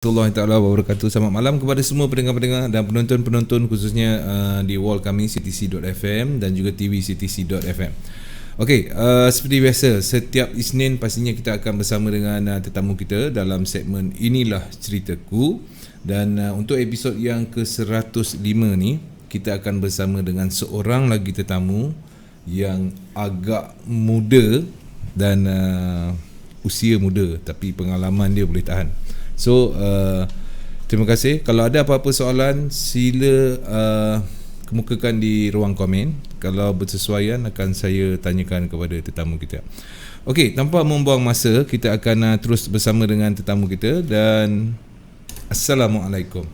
Warahmatullahi Ta'ala Wabarakatuh. Selamat malam kepada semua pendengar-pendengar dan penonton-penonton, khususnya di wall kami ctc.fm dan juga TV ctc.fm. Okey, seperti biasa, setiap Isnin pastinya kita akan bersama dengan tetamu kita dalam segmen Inilah Ceritaku. Dan untuk episod yang ke-105 ni, kita akan bersama dengan seorang lagi tetamu yang agak muda dan usia muda, tapi pengalaman dia boleh tahan. So terima kasih. Kalau ada apa-apa soalan, sila kemukakan di ruang komen. Kalau bersesuaian akan saya tanyakan kepada tetamu kita. Okey, tanpa membuang masa, kita akan terus bersama dengan tetamu kita. Dan Assalamualaikum.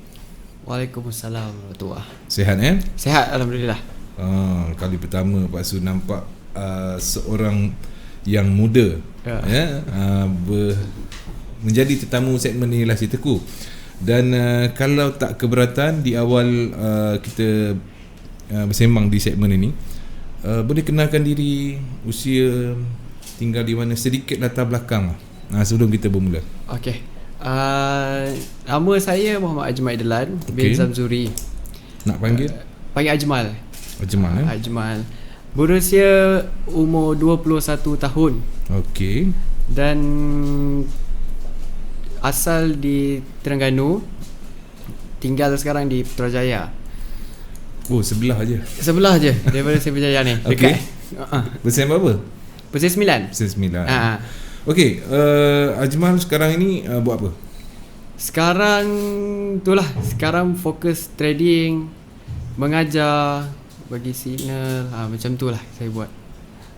Waalaikumsalam warahmatullahi. Sihat Sihat, alhamdulillah. Kali pertama Pak Su nampak seorang yang muda menjadi tetamu segmen Inilah Ceritaku. Dan kalau tak keberatan, di awal kita bersembang di segmen ini, boleh kenalkan diri, usia, tinggal di mana, sedikit latar belakang sebelum kita bermula. Okey. Nama saya Muhammad Ajmal Idlan bin Zamzuri. Nak panggil? Panggil Ajmal. Ajmal. Berusia umur 21 tahun. Okey. Dan asal di Terengganu, tinggal sekarang di Putrajaya. Oh, sebelah je daripada Putrajaya ni. Okey. Persen berapa? Persen 9. Persen 9. Okey, Ajmal sekarang ini buat apa? Sekarang fokus trading, mengajar, bagi signal, macam tu lah saya buat.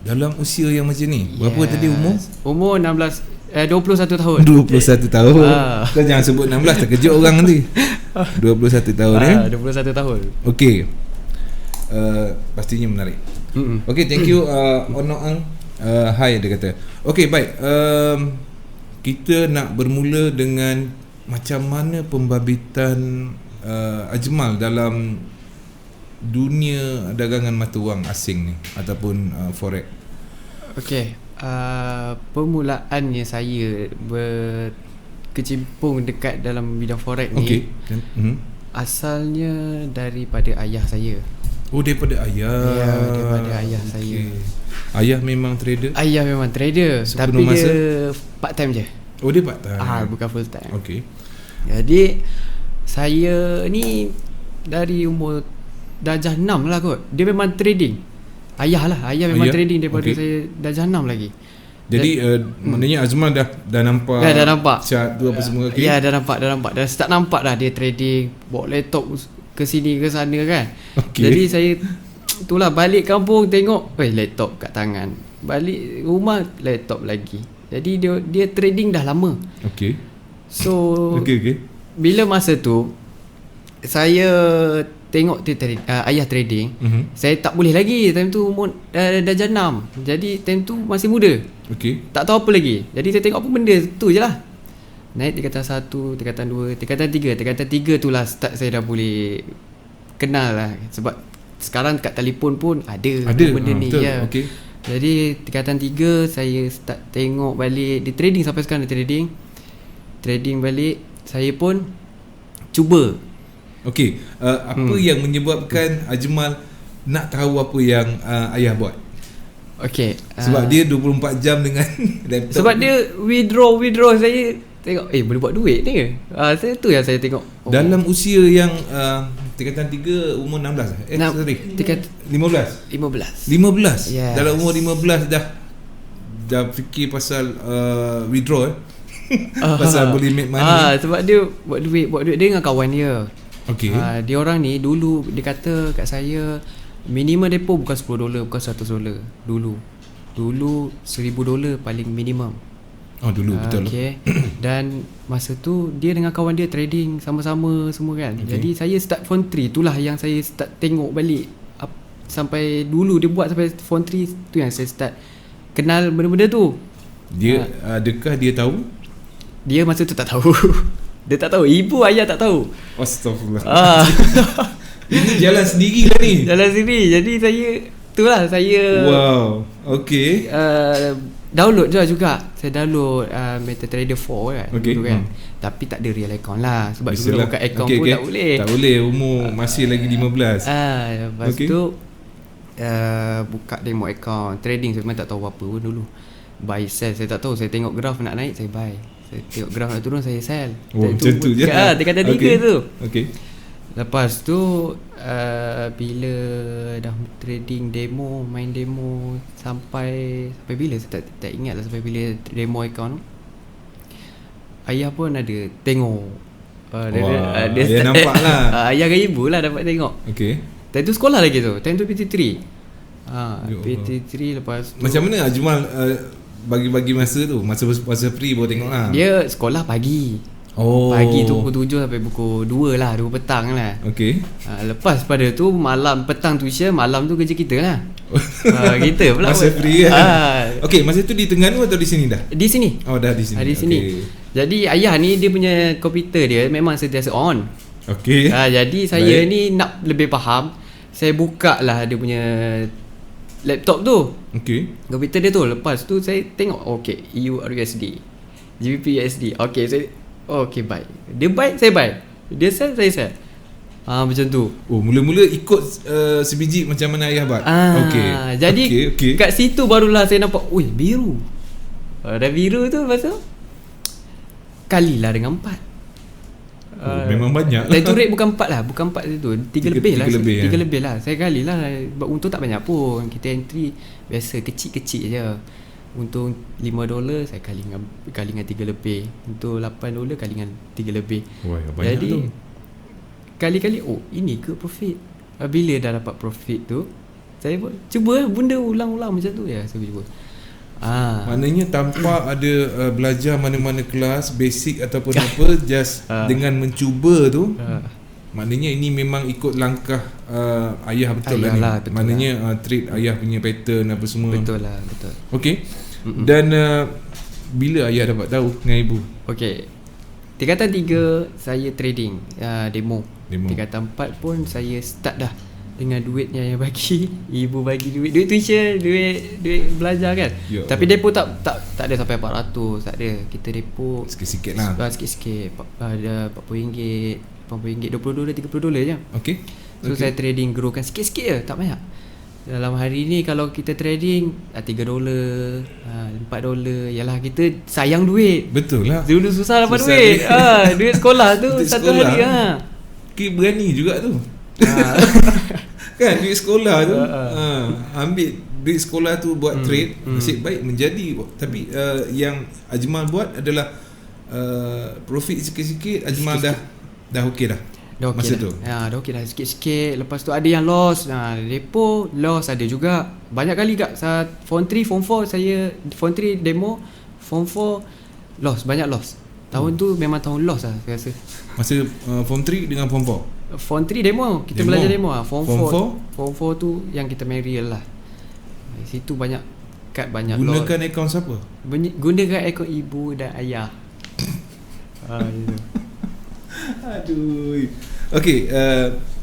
Dalam usia yang macam ni, berapa tadi umur? Umur 21 tahun. 21 tahun. Kau jangan sebut 16, terkejut orang nanti. 21 tahun 21 tahun. Okey. Pastinya menarik. Okey, thank you Ono Ang. Hai dia kata. Okey, baik. Kita nak bermula dengan macam mana pembabitan Ajmal dalam dunia dagangan mata wang asing ni ataupun forex. Okey, permulaannya saya berkecimpung dekat dalam bidang forex ni. Asalnya daripada ayah saya. Oh, daripada ayah. Ya, daripada ayah saya. Ayah memang trader? Ayah memang trader, tapi dia part time je. Oh, dia part time. Bukan full time. Okey. Jadi saya ni dari umur darjah 6 lah kot. Dia memang trading. Ayah memang trading daripada saya darjah 6 lagi. Jadi maknanya Ajmal dah nampak. Dah nampak chart tu apa semua. Okay? Ya, dah nampak. Dah start nampak dah dia trading, bawa laptop ke sini ke sana kan. Jadi saya itulah balik kampung tengok laptop kat tangan. Balik rumah laptop lagi. Jadi dia trading dah lama. Okey. So bila masa tu saya tengok ayah trading, saya tak boleh lagi. Time tu umur darjah 6. Jadi time tu masih muda. Okey. Tak tahu apa lagi. Jadi saya tengok apa benda tu je lah. Naik tingkatan 1, tingkatan 2, tingkatan 3. Tingkatan 3 tu lah start saya dah boleh kenal lah. Sebab sekarang kat telefon pun ada benda ni. Betul. Ya. Okay. Jadi tingkatan 3 saya start tengok balik. Dia trading sampai sekarang dia trading balik. Saya pun cuba. Okey, apa yang menyebabkan Ajmal nak tahu apa yang ayah buat? Okey, sebab dia 24 jam dengan laptop. Sebab dia withdraw saya tengok boleh buat duit ni ke? Saya tu yang saya tengok. Dalam usia yang tingkatan 3 umur 16. Sorry. 15. Yes. Dalam umur 15 dah fikir pasal withdraw pasal boleh make money. Sebab dia buat duit dia dengan kawan dia. Okey. Dia orang ni dulu dia kata kat saya minimum depo bukan $10, bukan $100 dulu. Dulu $1,000 paling minimum. Dulu betul. Okey. Dan masa tu dia dengan kawan dia trading sama-sama semua kan. Jadi saya start phone 3 itulah yang saya start tengok balik sampai dulu dia buat sampai phone 3 tu yang saya start kenal benda-benda tu. Dia adakah dia tahu? Dia masa tu tak tahu. Dia tak tahu. Ibu ayah tak tahu. Astagfirullah. Ini jalan sendiri lah ni. Jalan sendiri. Jadi saya itulah saya. Wow. Okey. Download juga. Saya download MetaTrader 4 kan, Okay. dulu kan. Tapi tak ada real account lah. Sebab dulu Biasalah. buka account Okay, pun okay. tak boleh. Tak boleh, umur masih lagi 15. Lepas Okay. tu buka demo account. Trading saya memang tak tahu apa pun dulu. Buy sell saya tak tahu. Saya tengok graf nak naik saya buy. Saya tengok graf nak turun saya sell. Macam tu je. Tingkatan 3 tu. Okay. Lepas tu bila dah trading demo, main demo sampai bila saya tak ingat lah sampai bila demo account tu. Ayah pun ada tengok. Ayah nampak lah. Ayah dengan ibu lah dapat tengok. Okay. Time tu sekolah lagi tu. Time tu PT3. Ya PT3 lepas tu Macam mana Ajmal bagi-bagi masa tu? Masa free baru tengok lah. dia sekolah pagi. Pagi tu pukul 7 sampai pukul 2 lah, 2 petang lah. Okay. Lepas pada tu malam petang tuition, malam tu kerja kita lah. Kita pula Masa free kan. Okay, masa tu di Terengganu atau di sini dah? Di sini. Oh, dah di sini. Di sini. Okay. Jadi ayah ni dia punya komputer dia memang sentiasa on. Okay. Jadi saya ni nak lebih faham, saya buka lah dia punya laptop tu. Okay. Komputer dia tu. Lepas tu saya tengok, okay, EURUSD, GBP/USD. Okay, saya okay buy. Dia buy, saya buy. Dia sell, saya sell. Macam tu. Oh, mula-mula ikut sebiji macam mana ayah buat. Okay. Jadi okay. kat situ barulah saya nampak, oi, biru. Dah biru tu lepas tu kalilah dengan 4. Memang banyak. Time tu rate bukan 4 lah, bukan 4 tu. 3 lebih lah. 3 lebih lah. Saya kalilah. Untung tak banyak pun. Kita entry biasa kecil-kecil je. Untung $5 saya kali dengan 3 lebih. Untuk $8 kali dengan 3 lebih. Wah, banyak. Jadi tu kali-kali ini ke profit. Bila dah dapat profit tu, saya cuba benda ulang-ulang macam tu ya. Saya cuba. Maknanya tanpa ada belajar mana-mana kelas basic ataupun apa, just dengan mencuba tu. Maknanya ini memang ikut langkah ayah betul ayah lah ni. betul Maknanya trade ayah punya pattern apa semua. Betul lah, betul. Okey. Dan bila ayah dapat tahu dengan ibu? Okey. Tingkatan 3 saya trading demo. Tingkatan 4 pun saya start dah dengan duit yang bagi. Ibu bagi duit tuition, duit belajar kan. Tapi depo tak ada sampai 400, tak ada. Kita depo sikit-sikit lah. Sikit-sikit. Ada RM40, $20, $30 je. Okey. So saya trading growkan sikit-sikit je, tak banyak. Dalam hari ni kalau kita trading $3, $4, yalah kita sayang duit. Betul lah. Dulu susah dapat duit. Duit sekolah tu duit satu sekolah. hari Okay, berani juga tu. Kan duit sekolah tu ambil duit sekolah tu buat trade, nasib baik menjadi. Tapi yang Ajmal buat adalah profit sikit-sikit. Ajmal dah okey dah. Dah okey masa dah. tu. Dah okey dah sikit-sikit. Lepas tu ada yang loss. Depo loss ada juga. Banyak kali kat form 3, form 4 saya form 3 demo, form 4 loss, banyak loss. Tahun tu memang tahun loss lah saya rasa. Masa form 3 dengan form 4. Form 3 demo, kita belajar demo lah. Form 4 tu yang kita main real lah. Situ banyak kad, banyak loss. Gunakan akaun siapa? Gunakan akaun ibu dan ayah. Aduh. Okey,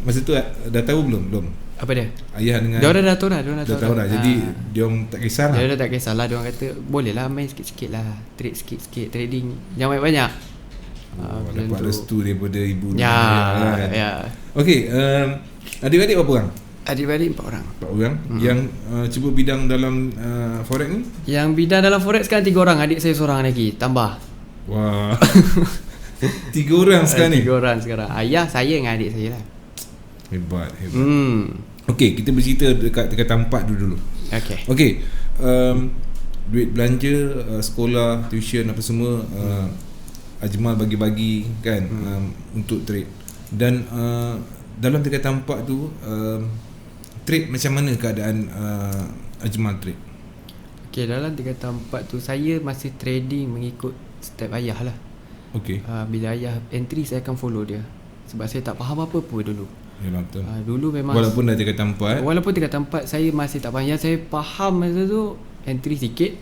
masa tu dah tahu belum? Apa dia? Ayah dengan dia dah tahu dah, dah tahu dah. Jadi dia orang tak kisah lah. Dia dah tak kisahlah, dia orang kata boleh lah main sikit-sikit lah, trade sikit-sikit, trading jangan banyak-banyak. Dapat restu daripada ibu ya, kan? Ya. Okey, adik-adik berapa orang? Adik-adik 4 orang. 4 orang. Yang cuba bidang dalam forex ni? Yang bidang dalam forex sekarang 3 orang, adik saya seorang lagi tambah. Wah. 3 orang sekarang ni. 3 orang sekarang. Ayah saya dengan adik saya lah. Hebat. Okey, kita bercerita dekat tempat dulu. Okey. Duit belanja, sekolah, tuition apa semua Ajmal bagi-bagi kan untuk trade. Dan dalam tingkatan 4 tu trade macam mana keadaan Ajmal trade? Okey, dalam tingkatan 4 tu saya masih trading mengikut step ayah lah. Okey. Bila ayah entry saya akan follow dia. Sebab saya tak faham apa-apa dulu. Yalah, betul. Dulu memang walaupun dah tingkatan 4. Walaupun tingkatan 4 saya masih tak faham. Yang saya faham masa tu entry sikit.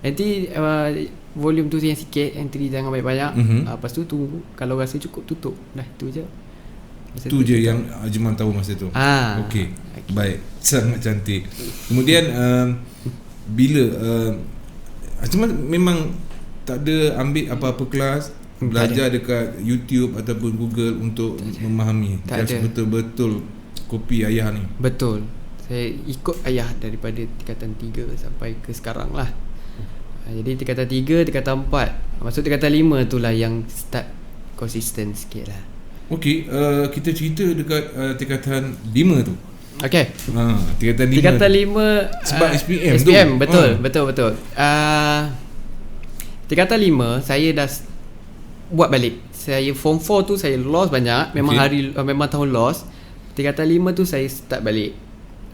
Entry volume tu yang sikit, entry jangan banyak-banyak. Lepas tu tunggu, kalau rasa cukup tutup. Dah tu je. Itu je yang Ajmal tahu masa tu. Okey. Baik, sangat cantik. Kemudian bila Cuma memang tak ada ambil apa-apa kelas, belajar dekat YouTube ataupun Google untuk memahami. Just betul-betul kopi ayah ni. Betul. Saya ikut ayah daripada tingkatan 3 sampai ke sekarang lah. Jadi tingkatan 3, tingkatan 4, masuk tingkatan 5 tu lah yang start konsisten sikit lah. Okey, kita cerita dekat tingkatan 5 tu. Okay. Tingkatan 5. Tingkatan 5 sebab SPM tu. SPM, betul. Tingkatan 5 saya dah buat balik. Saya form 4 tu saya lost banyak. Memang memang tahun lost. Tingkatan 5 tu saya start balik.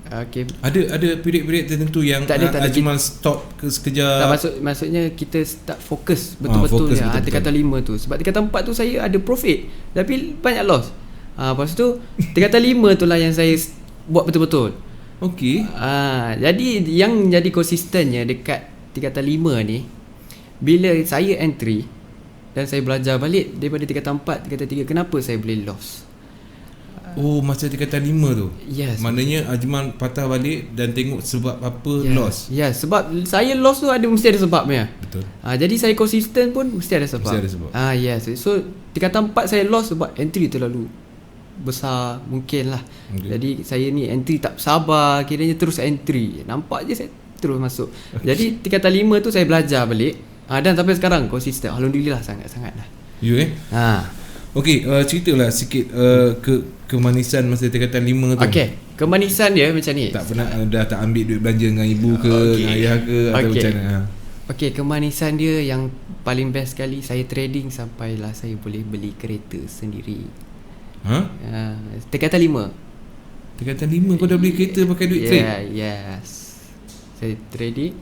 Okay. Ada period-period tertentu yang Ajmal stop ke sekejap. Maksudnya kita start fokus betul-betul tingkatan 5 tu. Sebab tingkatan 4 tu saya ada profit tapi banyak loss. Lepas tu tingkatan 5 tu lah yang saya buat betul-betul. Okey. Jadi yang jadi konsistennya dekat tingkatan 5 ni, bila saya entry dan saya belajar balik daripada tingkatan 4, tingkatan 3, kenapa saya boleh loss? Masa tingkatan 5 tu. Yes. Maknanya Ajmal patah balik dan tengok sebab apa loss. Yes, sebab saya loss tu mesti ada sebabnya. Betul. Jadi saya konsisten pun mesti ada sebab. Mesti ada sebab. Yes. So tingkatan 4 saya loss sebab entry terlalu besar mungkin lah. Jadi saya ni entry tak sabar, kiranya terus entry. Nampak je saya terus masuk. Jadi tingkatan 5 tu saya belajar balik. Dan sampai sekarang konsisten. Alhamdulillah sangat-sangat lah. Okey, ceritalah sikit kemanisan masa tingkatan 5 tu. Okey, kemanisan dia macam ni. Tak pernah dah tak ambil duit belanja dengan ibu ke, dengan ayah ke atau macam mana? Okey, kemanisan dia yang paling best sekali, saya trading sampailah saya boleh beli kereta sendiri. Tingkatan 5. Tingkatan 5 kau dah beli kereta pakai duit trade? Yes. Saya trading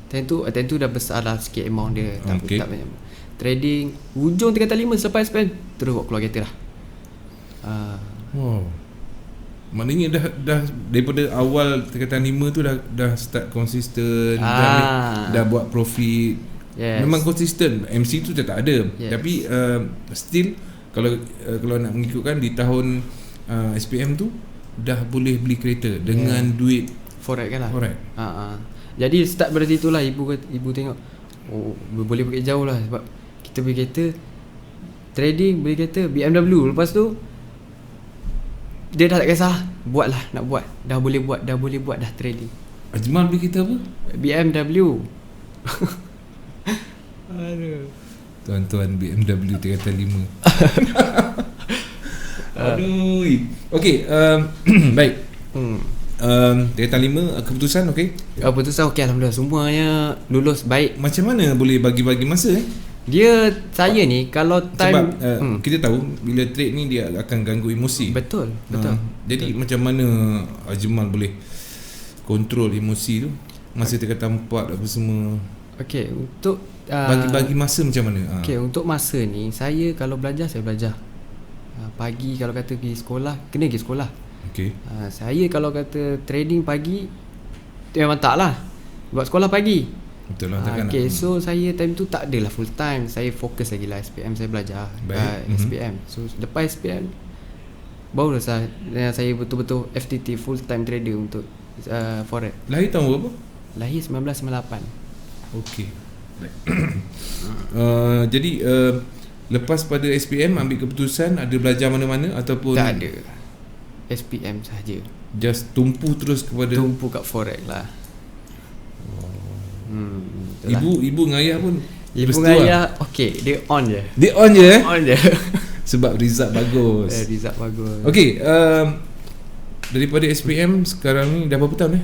tentu dah besar lah sikit amount dia. Tak banyak. Trading hujung tingkatan 5 selepas spend terus buat keluar kereta lah. Maknanya dah daripada awal tingkatan 5 tu dah start konsisten, dah buat profit. Yes. Memang konsisten. MC tu tak ada. Yes. Tapi still kalau nak mengikutkan di tahun SPM tu dah boleh beli kereta dengan duit forex kan lah. Forex. Jadi start dari situ lah ibu tengok boleh pergi jauh lah sebab kita beli kereta trading, beli kereta BMW. Lepas tu dia dah tak kisah, nak buat dah boleh buat dah trading. Ajmal beli kereta apa? BMW. Tuan-tuan BMW tingkatan 5. Aduh. Okey, baik. Tingkatan 5 keputusan okey? Keputusan okey, alhamdulillah semuanya lulus baik. Macam mana boleh bagi-bagi masa Saya ni kalau time sebab kita tahu bila trade ni dia akan ganggu emosi. Betul. Jadi macam mana Ajmal boleh kontrol emosi tu masa tingkatan 4 apa semua? Okey, untuk bagi masa macam mana? Okey, untuk masa ni saya kalau belajar saya belajar. Pagi kalau kata pergi sekolah, kena pergi sekolah. Okey. Saya kalau kata trading pagi memang tak lah. Buat sekolah pagi. Betul lah, takkan. Okay, so saya time tu tak adalah full time. Saya fokus lagi lah SPM, saya belajar SPM. So lepas SPM barulah saya betul-betul FTT, full time trader untuk forex. Lahir tahun berapa? Lahir 1998. Okey. Jadi lepas pada SPM ambil keputusan ada belajar mana-mana ataupun tak ada. SPM sahaja. Just tumpu terus kepada tumpu kat forex lah. Ibu dengan ayah pun ibu dengan ayah okey, dia on je. On je. Sebab result bagus. Result bagus. Okey, daripada SPM sekarang ni dah berapa tahun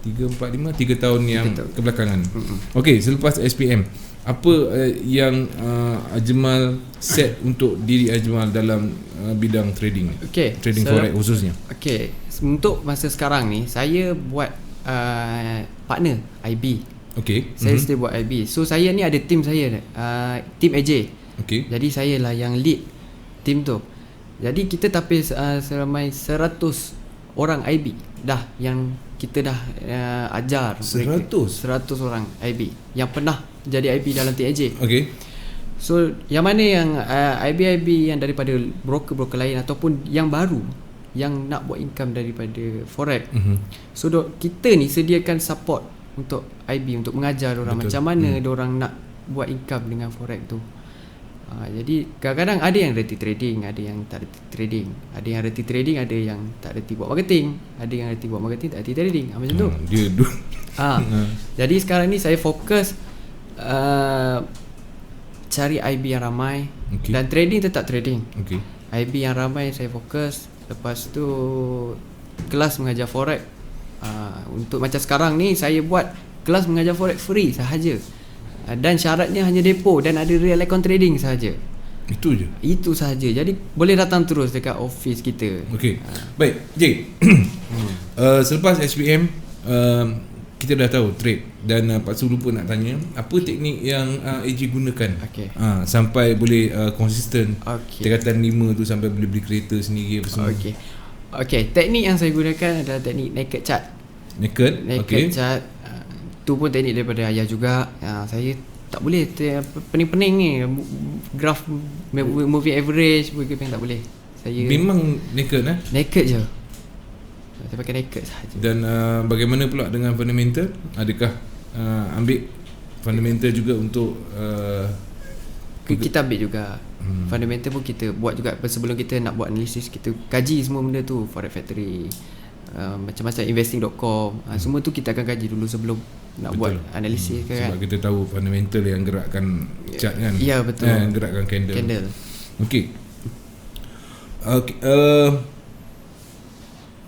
3 tahun yang kebelakangan. Okey, selepas SPM apa yang Ajmal set untuk diri Ajmal dalam bidang trading ni? Trading forex khususnya. Okey, untuk masa sekarang ni saya buat partner IB. Okey. Saya still buat IB. So saya ni ada team saya, team AJ. Okey. Jadi saya lah yang lead team tu. Jadi kita tapis seramai 100 orang IB dah yang kita dah ajar 100 orang IB yang pernah jadi IB dalam team AJ. Okey. So yang mana yang IB yang daripada broker-broker lain ataupun yang baru yang nak buat income daripada forex. So kita ni sediakan support untuk IB untuk mengajar orang macam mana orang nak buat income dengan forex tu. Jadi kadang-kadang ada yang reti trading, ada yang tak reti trading. Ada yang reti trading, ada yang tak reti buat marketing. Ada yang reti buat marketing, tak reti trading. Macam tu. Jadi sekarang ni saya fokus cari IB yang ramai, dan trading tetap trading. IB yang ramai saya fokus. Lepas tu kelas mengajar forex. Untuk macam sekarang ni saya buat kelas mengajar forex free sahaja. Dan syaratnya hanya depo dan ada real account trading sahaja. Itu je. Itu sahaja. Jadi boleh datang terus dekat office kita. Okey. Baik, J. Selepas SPM kita dah tahu trade, dan Pak Su lupa nak tanya apa teknik yang AJ gunakan sampai boleh konsisten. Tingkatan 5 tu sampai boleh beli kereta sendiri apa semua. Okey, teknik yang saya gunakan adalah teknik naked chart. Naked chart. Tu pun teknik daripada ayah juga. Saya tak boleh pening-pening ni graph moving average tak boleh. Saya memang naked naked je. Saya pakai naked sahaja. Dan bagaimana pula dengan fundamental? Adakah ambil fundamental juga untuk kita ambil juga. Fundamental pun kita buat juga. Sebelum kita nak buat analisis, kita kaji semua benda tu. Forex Factory, macam-macam investing.com, semua tu kita akan kaji dulu sebelum nak buat analisis kan. Sebab kita tahu fundamental yang gerakkan chart kan. Ya betul. Gerakkan candle. Okey.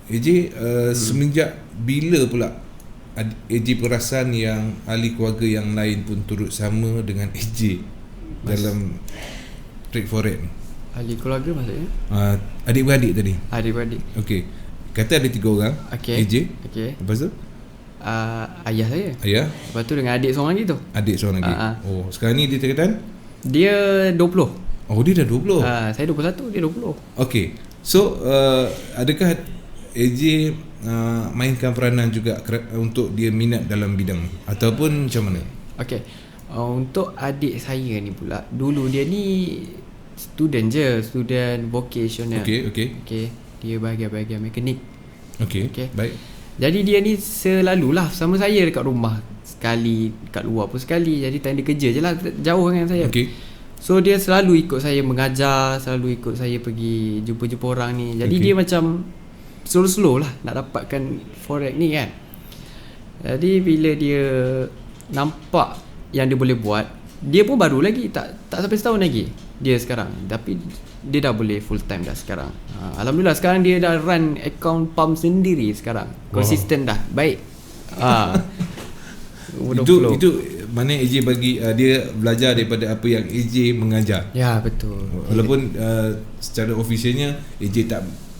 AJ, semenjak bila pula AJ perasan yang ahli keluarga yang lain pun turut sama dengan AJ dalam trade forex ni? Ahli keluarga maksudnya? Adik-beradik tadi. Adik-beradik. Okey. Kata ada 3 orang. AJ. Lepas tu? Ayah saya. Lepas tu dengan adik seorang lagi tu. Adik seorang lagi. Oh, sekarang ni dia tingkatan? Dia 20. Oh, dia dah 20. Saya 21, dia 20. Okey. So, adakah AJ mainkan peranan juga untuk dia minat dalam bidang ni ataupun macam mana? Okey. Untuk adik saya ni pula, dulu dia ni student vocational. Okey. Dia bahagian mekanik. Okey. Baik. Jadi dia ni selalulah sama saya dekat rumah. Sekali kat luar pun sekali. Jadi time dia kerja je lah, jauh dengan saya. So dia selalu ikut saya mengajar, selalu ikut saya pergi jumpa-jumpa orang ni. Jadi dia macam slow-slow lah nak dapatkan forex ni kan. Jadi bila dia nampak yang dia boleh buat, dia pun baru lagi, tak sampai setahun lagi dia sekarang, tapi dia dah boleh full time dah sekarang. Alhamdulillah sekarang dia dah run account pump sendiri sekarang. Konsisten dah, baik. Itu mana AJ bagi dia belajar daripada apa yang AJ mengajar. Ya betul. Walaupun secara officialnya AJ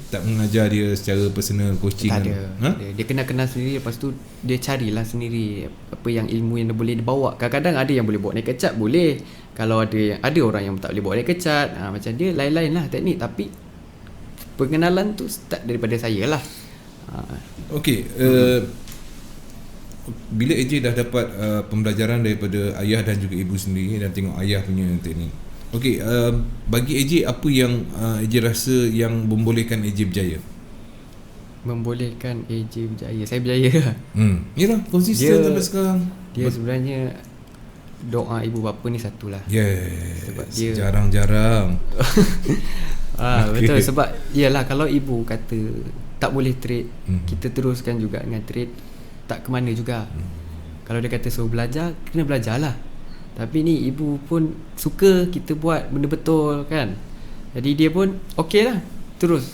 tak mengajar dia secara personal coaching. Tak ada. Dia kena kenal sendiri. Lepas tu dia carilah sendiri apa yang ilmu yang dia boleh bawa. Kadang-kadang ada yang boleh buat naked chart, boleh. Kalau ada orang yang tak boleh buat naked chart, macam dia lain-lain lah teknik. Tapi pengenalan tu start daripada saya lah. Okey. Bila AJ dah dapat pembelajaran daripada ayah dan juga ibu sendiri, dan tengok ayah punya teknik, okey, bagi AJ apa yang AJ rasa yang membolehkan AJ berjaya? Membolehkan AJ berjaya, saya berjaya. Yalah, konsisten sampai sekarang. Dia sebenarnya doa ibu bapa ni satulah. Sebab dia jarang-jarang. Betul, sebab iyalah kalau ibu kata tak boleh trade, kita teruskan juga dengan trade, tak ke mana juga. Kalau dia kata suruh belajar, kena belajarlah. Tapi ni ibu pun suka kita buat benda betul kan. Jadi dia pun okey lah, terus.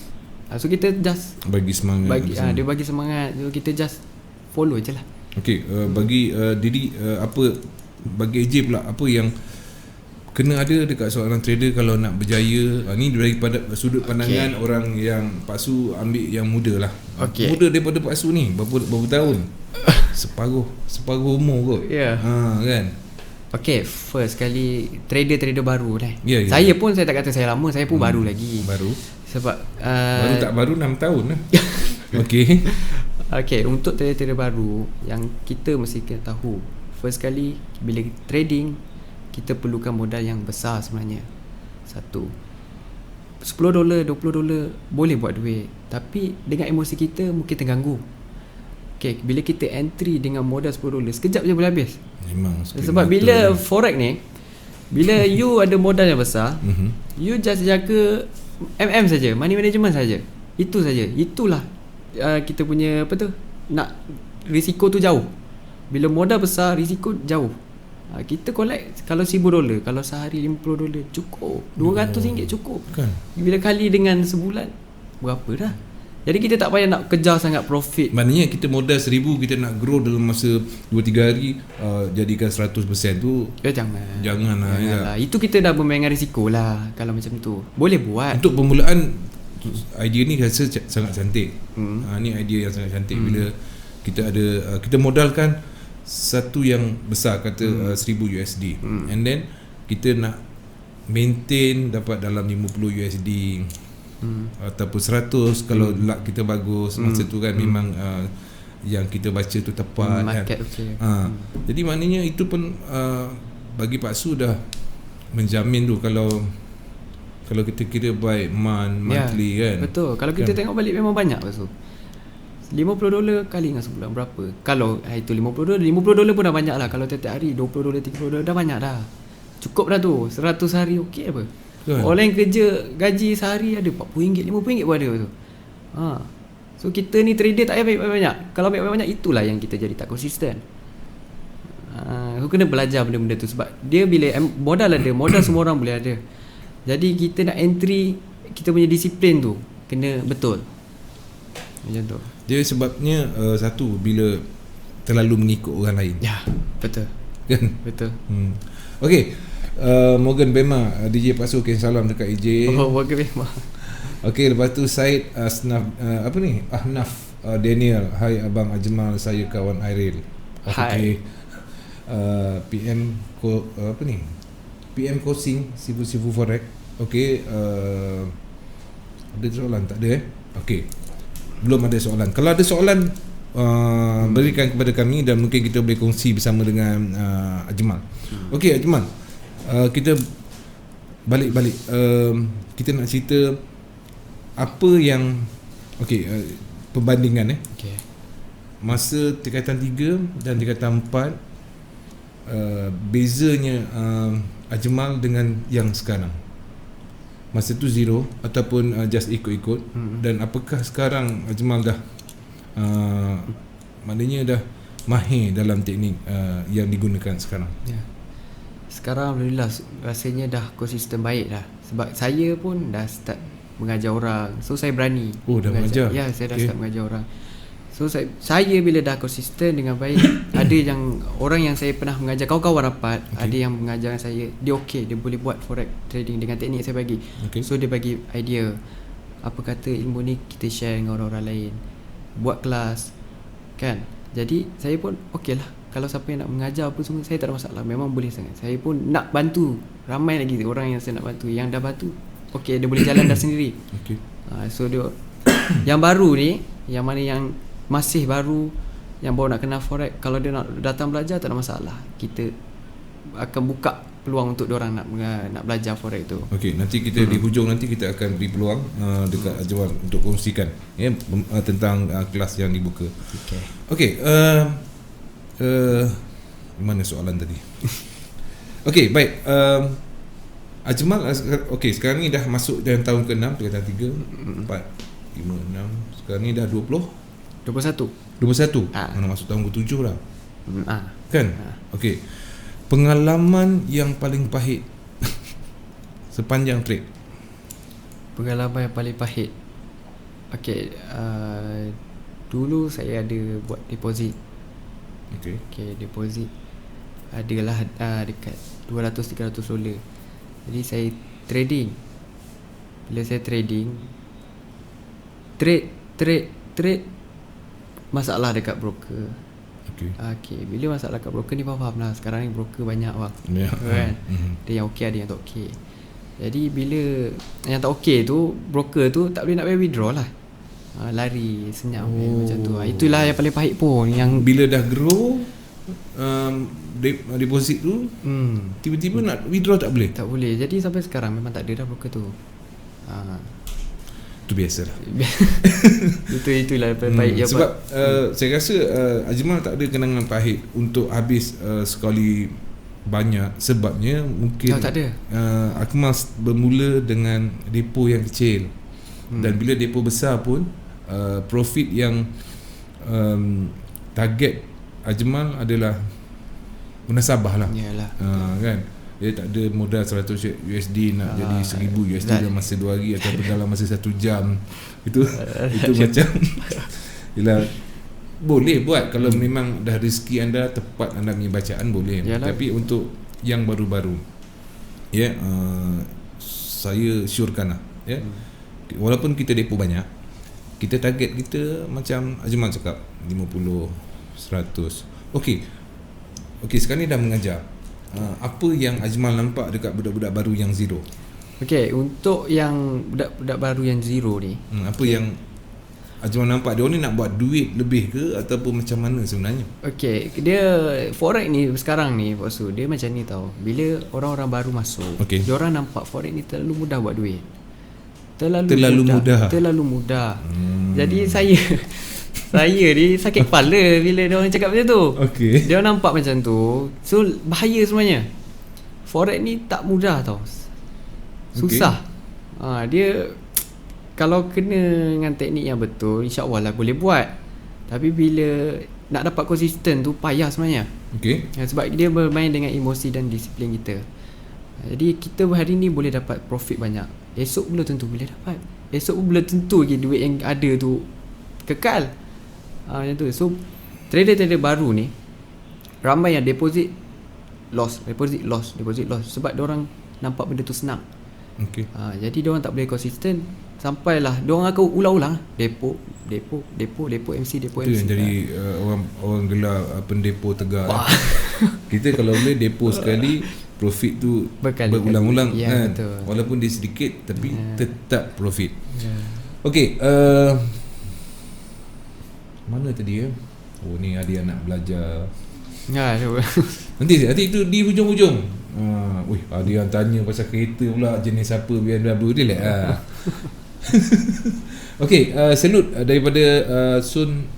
So kita just bagi semangat. Dia bagi semangat. So kita just follow je lah. Okey, bagi diri apa, bagi AJ pula apa yang kena ada dekat seorang trader kalau nak berjaya? Ni daripada sudut pandangan orang yang Pak Su ambil yang muda lah. Muda daripada Pak Su ni berapa tahun? Separuh umur kot. Kan. Okay, first kali trader baru dah. Saya pun saya tak kata saya lama, saya pun baru lagi. Sebab baru tak baru 6 tahun lah. Okay, untuk trader baru yang kita mesti kena tahu, first kali bila trading kita perlukan modal yang besar sebenarnya. Satu, $10, $20 boleh buat duit. Tapi dengan emosi kita mungkin terganggu. Okay, bila kita entry dengan modal $10, sekejap je boleh habis. Memang. Sebab bila forex ni, bila you ada modal yang besar, you just jaga saja, money management saja. Itu saja. Itulah kita punya apa tu? Nak risiko tu jauh. Bila modal besar, risiko jauh. Kita collect kalau $1,000, kalau sehari $50 cukup. RM200 cukup. Kan? Bila kali dengan sebulan berapa dah? Jadi kita tak payah nak kejar sangat profit. Maknanya kita modal 1,000, kita nak grow dalam masa 2-3 hari jadikan 100% tu. Janganlah. Itu kita dah bermainkan risiko lah. Kalau macam tu boleh buat. Untuk permulaan, idea ni rasa sangat cantik. Ni idea yang sangat cantik. Bila kita ada kita modalkan satu yang besar, kata $1,000 and then kita nak maintain dapat dalam $50 ataupun 100 kalau luck kita bagus. Masa tu kan memang yang kita baca tu tepat market, kan? Jadi maknanya itu pun bagi Pak Su dah menjamin tu. Kalau kita kira by monthly kan. Betul. Kalau kita tengok balik memang banyak Pak Su. $50 kali dengan sebulan berapa? Kalau itu $50 pun dah banyak lah. Kalau tiap-tiap hari $20, $30 dah banyak dah. Cukup dah tu. 100 hari okey apa? Orang yang kerja gaji sehari ada RM40, RM50 pun ada tu. So kita ni trader tak payah banyak. Kalau banyak-banyak, itulah yang kita jadi tak konsisten. Aku kena belajar benda-benda tu. Sebab dia bila modal ada, modal semua orang boleh ada. Jadi kita nak entry, kita punya disiplin tu kena betul. Macam tu. Dia sebabnya satu, bila terlalu mengikut orang lain. Ya, betul. Kan? Betul. Okey. Morgan Bema, DJ Pak Su, salam dekat EJ. Morgan Bema. Okey, lepas tu Syed Ahnaf Daniel. Hai Abang Ajmal, saya kawan Airil. Hai. PM PM Kosing, Sifu Forex. Okey, ada soalan tak ada Okey. Belum ada soalan. Kalau ada soalan, berikan kepada kami dan mungkin kita boleh kongsi bersama dengan Ajmal. Okey Ajmal, kita balik kita nak cerita apa yang perbandingan masa tingkatan 3 dan tingkatan 4, bezanya Ajmal dengan yang sekarang. Masa tu zero ataupun just ikut-ikut. Dan apakah sekarang Ajmal dah maknanya dah mahir dalam teknik yang digunakan sekarang? Sekarang Alhamdulillah rasanya dah konsisten baik dah. Sebab saya pun dah start mengajar orang. So saya berani. Dah mengajar? Ya, saya dah start mengajar orang. So saya bila dah konsisten dengan baik, ada yang orang yang saya pernah mengajar, kawan-kawan rapat, ada yang mengajar saya, dia dia boleh buat forex trading dengan teknik saya bagi. So dia bagi idea, apa kata ilmu ni kita share dengan orang-orang lain, buat kelas kan. Jadi saya pun lah. Kalau siapa yang nak mengajar apa semua, saya tak ada masalah. Memang boleh sangat. Saya pun nak bantu. Ramai lagi orang yang saya nak bantu. Yang dah bantu, dia boleh jalan dah sendiri. So dia yang baru ni, yang mana yang masih baru, yang baru nak kenal forex, kalau dia nak datang belajar, tak ada masalah. Kita akan buka peluang untuk diorang nak belajar forex tu. Okey, nanti kita di hujung nanti kita akan beri peluang dekat Ajmal untuk kongsikan tentang kelas yang dibuka. Okey, mana soalan tadi? Okey, baik. Ajmal, sekarang ni dah masuk dalam tahun ke-6, tingkatan 3, 4, 5, 6. Sekarang ni dah 21. Mana masuk tahun ke-7 dah. Kan? Okey. Pengalaman yang paling pahit sepanjang trade. Pengalaman yang paling pahit. Dulu saya ada buat deposit. Deposit adalah dekat $200-300. Jadi saya trading. Bila saya trading, trade masalah dekat broker. Bila masalah dekat broker ni faham lah. Sekarang ni broker banyak kan. Dia yang ada yang tak okey. Jadi bila yang tak okey tu, broker tu tak boleh nak bayar withdraw lah. Lari senyap macam tu. Itulah yang paling pahit pun. Yang bila dah grow deposit tu, tiba-tiba nak withdraw tak boleh. Tak boleh. Jadi sampai sekarang memang tak ada dah broker tu. Itu biasa lah. Itulah baik yang sebab saya rasa Ajmal tak ada kenangan pahit untuk habis sekali banyak, sebabnya mungkin tak ada. Akmal bermula dengan depo yang kecil, dan bila depo besar pun profit yang target Ajmal adalah munasabah lah. Yalah. Kan dia tak ada modal 100 USD nak jadi 1000 USD dalam masa 2 hari ataupun dalam masa 1 jam. Itu macam ialah boleh buat kalau memang dah rezeki anda tepat anda punya bacaan, boleh. Yalah. Tapi untuk yang baru-baru saya syorkan lah walaupun kita depo banyak, kita target kita macam Ajmal cakap 50, 100. Okey, sekarang ni dah mengajar. Apa yang Ajmal nampak dekat budak-budak baru yang zero? Okey, untuk yang budak-budak baru yang zero ni, apa yang Ajmal nampak, dia ni nak buat duit lebih ke ataupun macam mana sebenarnya? Okey, dia forex ni sekarang ni bossu, dia macam ni tau. Bila orang-orang baru masuk, dia orang nampak forex ni terlalu mudah buat duit. Terlalu mudah. Jadi saya ni sakit kepala bila dia orang cakap macam tu. Dia orang nampak macam tu. So bahaya sebenarnya. Forex ni tak mudah tau. Susah. Dia kalau kena dengan teknik yang betul, insya-Allah lah boleh buat. Tapi bila nak dapat konsisten tu payah sebenarnya. Sebab dia bermain dengan emosi dan disiplin kita. Jadi kita hari ni boleh dapat profit banyak, esok belum tentu boleh dapat. Esok pun belum tentu lagi duit yang ada tu kekal. Macam tu. So trader-trader baru ni ramai yang deposit loss. Sebab diorang nampak benda tu senang. Jadi diorang tak boleh konsisten. Sampailah diorang akan ulang-ulang depo MC. Itu yang jadi orang gelar pendepo tegar. Kita kalau boleh depo sekali, profit tu berulang-ulang kan. Betul. Walaupun dia sedikit tapi tetap profit. Okey, mana tadi ni ada nak belajar. Nanti itu di hujung-hujung. Ada yang tanya pasal kereta pula, jenis apa BMW dia lah. Okey, salute daripada Sun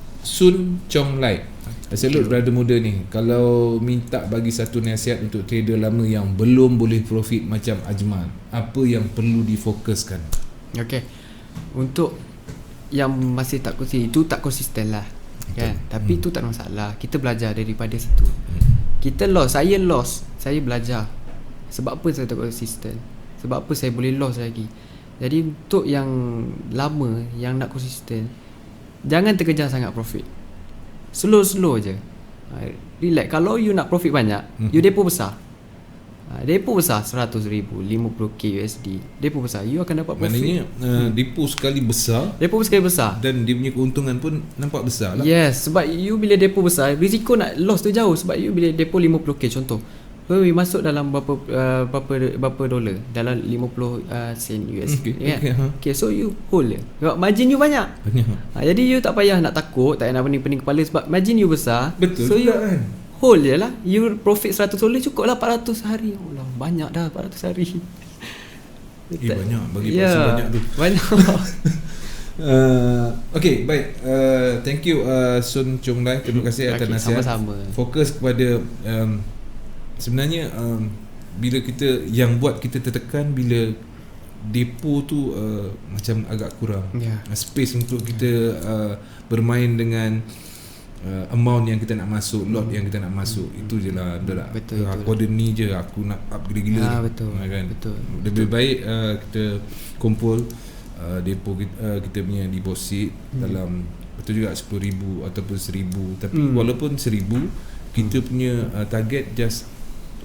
Chong Lai. Salute brother muda ni. Kalau minta bagi satu nasihat untuk trader lama yang belum boleh profit macam Ajmal, apa yang perlu difokuskan? Okey, untuk yang masih tak konsisten, itu tak konsisten lah kan. Tapi itu tak ada masalah. Kita belajar daripada situ. Kita saya belajar. Sebab apa saya tak konsisten? Sebab apa saya boleh loss lagi? Jadi untuk yang lama, yang nak konsisten, jangan terkejar sangat profit. Slow je. Relax. Kalau you nak profit banyak, you depo besar. Depo besar 100,000, 50k USD. Depo besar, you akan dapat profit. Maknanya depo sekali besar dan dia punya keuntungan pun nampak besar lah. Yes, sebab you bila depo besar, risiko nak loss tu jauh. Sebab you bila depo 50k contoh, masuk dalam berapa dolar, dalam 50 sen USD. Okay, so you hold je. Sebab margin you banyak. Jadi you tak payah nak takut, tak payah nak pening kepala sebab margin you besar. Betul. So you hold je lah. You profit 100 dolar cukup lah 400 hari. Allah, banyak dah 400 hari. Banyak bagi banyak tu. Banyak. Okay, baik. Thank you Sun Chong Lai. Terima kasih atas nasihat. Sama-sama. Fokus kepada sebenarnya bila kita yang buat kita tertekan bila depo tu macam agak kurang. Space untuk kita bermain dengan amount yang kita nak masuk, lot yang kita nak masuk. Itu je lah. Betul. Aku ada ni je, aku nak up gila-gila. Betul. Kan? Betul. Lebih baik kita kumpul depo kita punya deposit dalam betul juga 10,000 ataupun 1,000. Tapi walaupun 1,000 kita punya target just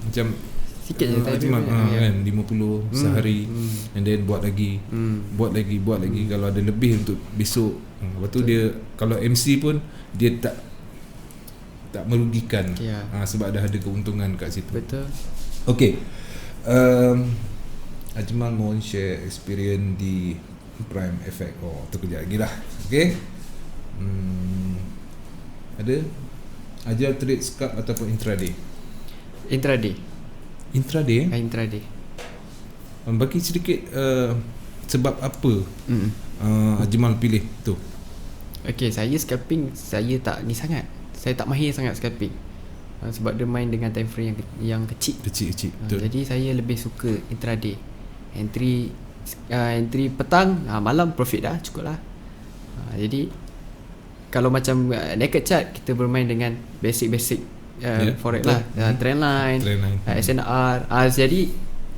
macam sikit je kan 50 sehari and then buat lagi. Kalau ada lebih untuk besok. Lepas tu dia kalau MC pun dia tak merugikan. Sebab dah ada keuntungan kat situ. Betul. Okey. Ajmal mohon share experience di Prime Effect. Tu kejap lagi lah. Okey. Ada ajar trade scalp ataupun intraday? Intraday. Intraday. Bagi sedikit sebab apa Ajmal pilih tu? Okay, saya scalping saya tak ni sangat. Saya tak mahir sangat scalping. Sebab dia main dengan time frame yang kecil. Kecil. Betul. Jadi saya lebih suka intraday. Entry petang, malam profit dah, cukup lah. Jadi kalau macam naked chart, kita bermain dengan basic forex lah, trendline, SNR. Jadi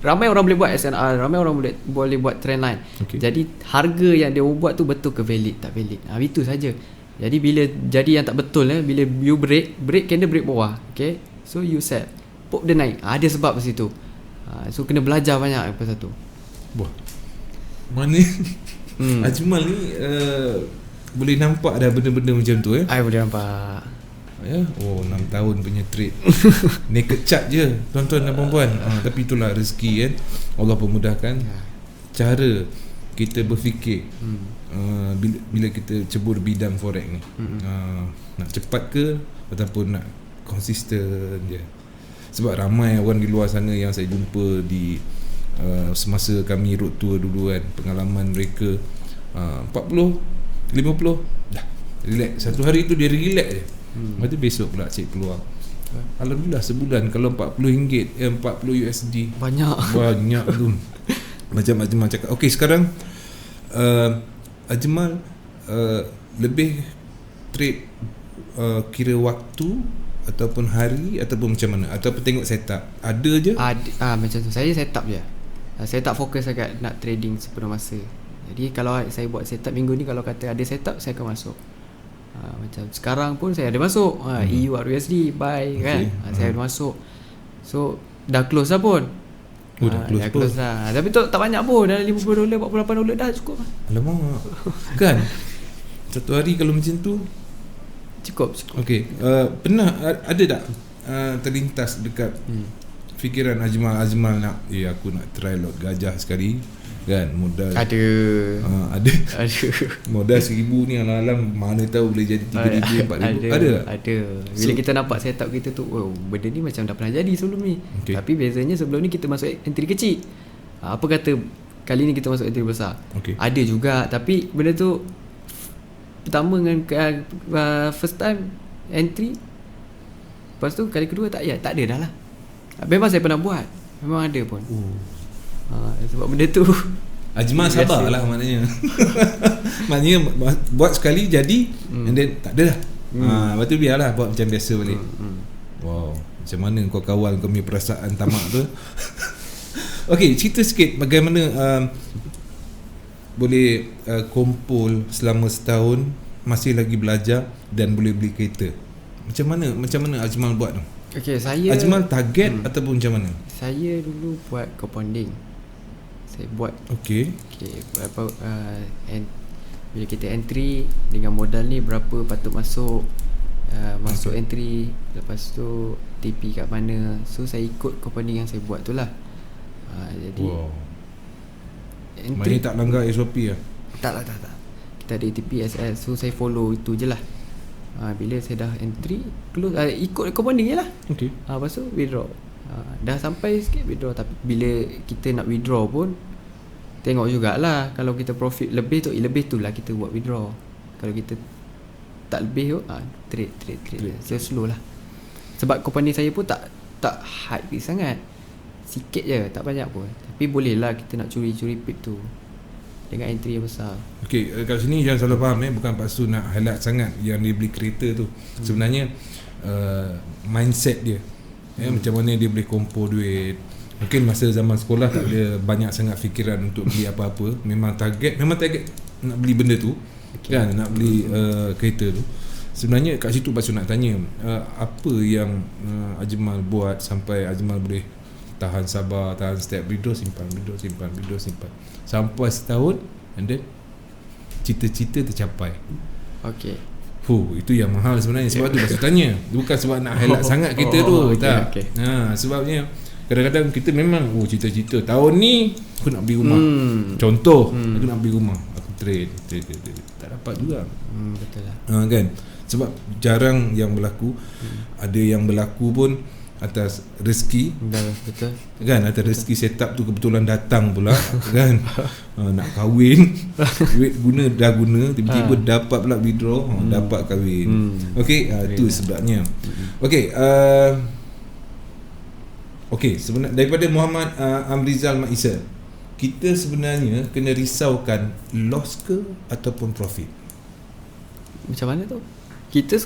ramai orang boleh buat SNR, ramai orang boleh buat trendline. Jadi harga yang dia buat tu betul ke valid tak valid, itu saja. Jadi bila jadi yang tak betul, bila you break candle break bawah, okay, so you sell, pop dia naik, ada sebab kat situ. So kena belajar banyak pasal tu. Wah, mana Ajmal ni boleh nampak dah benda-benda macam tu I boleh nampak. Ya, 6 tahun punya trade. Naked chart je tuan-tuan dan puan-puan. Tapi itulah rezeki kan. Allah pemudahkan cara kita berfikir. Bila kita cebur bidang forex ni, nak cepat ke ataupun nak konsisten je. Sebab ramai orang di luar sana yang saya jumpa di semasa kami road tour dulu kan, pengalaman mereka 40, 50 dah relax. Satu hari tu dia relax je. Lepas tu besok pula cek keluar. Alhamdulillah sebulan kalau RM40, 40 USD banyak tu. Macam Ajmal cakap. Okey, sekarang Ajmal lebih trade kira waktu ataupun hari ataupun macam mana, ataupun tengok setup ada je? Macam tu. Saya setup je. Saya tak fokus sangat nak trading sepenuh masa. Jadi kalau saya buat setup minggu ni, kalau kata ada setup, saya akan masuk. Macam sekarang pun saya ada masuk EU USD buy kan. Saya ada masuk. So dah close dah pun. Dah close dah. Tapi tu tak banyak pun, dalam $50, $48 dah cukup. Alamak. Kan satu hari kalau macam tu cukup. Okey, pernah ada tak terlintas dekat fikiran Ajmal nak aku nak try lot gajah sekali kan, modal ada modal 1,000 ni alam-alam mana tahu boleh jadi 3,000 4,000. ada. Bila kita nampak setup kita tu, benda ni macam dah pernah jadi sebelum ni. Tapi bezanya sebelum ni kita masuk entry kecil, apa kata kali ni kita masuk entry besar. Ada juga, tapi benda tu pertama dengan first time entry, lepas tu kali kedua tak ada dah lah. Memang saya pernah buat, memang ada pun. Sebab benda tu Ajmal sabar lah maknanya. Maknanya buat sekali jadi and then tak ada dah. Lepas tu biarlah buat macam biasa balik. Wow, macam mana kau kawal kau punya perasaan tamak tu? Okey, cerita sikit bagaimana boleh kumpul selama setahun, masih lagi belajar dan boleh beli kereta. Macam mana Ajmal buat tu? Ajmal target ataupun macam mana? Saya dulu buat compounding. Saya buat berapa bila kita entry dengan modal ni berapa patut masuk, masuk entry, lepas tu TP kat mana. So saya ikut compounding yang saya buat tu lah. Jadi entry tak langgar SOP lah? Tak. Kita ada ATP, SL. So saya follow itu je lah. Bila saya dah entry, close, ikut compounding je lah. Lepas tu withdraw. Dah sampai sikit withdraw. Tapi bila kita nak withdraw pun, tengok jugalah, kalau kita profit lebih tu lah kita buat withdraw. Kalau kita tak lebih tu, trade. So slow lah. Sebab compounding saya pun tak hard sangat, sikit je, tak banyak pun. Tapi boleh lah kita nak curi pip tu dengan entry yang besar. Okey, kat sini jangan salah faham, bukan paksa nak highlight sangat yang dia beli kereta tu. Sebenarnya mindset dia, macam mana dia boleh kumpul duit. Mungkin masa zaman sekolah tak ada banyak sangat fikiran untuk beli apa-apa. Memang target nak beli benda tu, kan, nak beli kereta tu. Sebenarnya kat situ pasal nak tanya, apa yang Ajmal buat sampai Ajmal boleh tahan sabar, tahan step, withdraw simpan sampai setahun, and then cita-cita tercapai. Itu yang mahal sebenarnya. Sebab tu pasal tanya, bukan sebab nak highlight sangat kita tu, tak. Sebabnya kadang-kadang kita memang cita-cita tahun ni aku nak beli rumah. Contoh, aku nak beli rumah, aku trade tak dapat juga. Betul lah. Kan? Sebab jarang yang berlaku. Ada yang berlaku pun atas rezeki, betul. kan, atas rezeki setup tu kebetulan datang pula kan. Nak kahwin, duit dah guna, tiba-tiba dapat pula withdraw, dapat kahwin. Okey, itu sebabnya. Okey, sebenarnya daripada Muhammad Amrizal Mak Isa, kita sebenarnya kena risaukan loss ke ataupun profit? Macam mana tu? Kita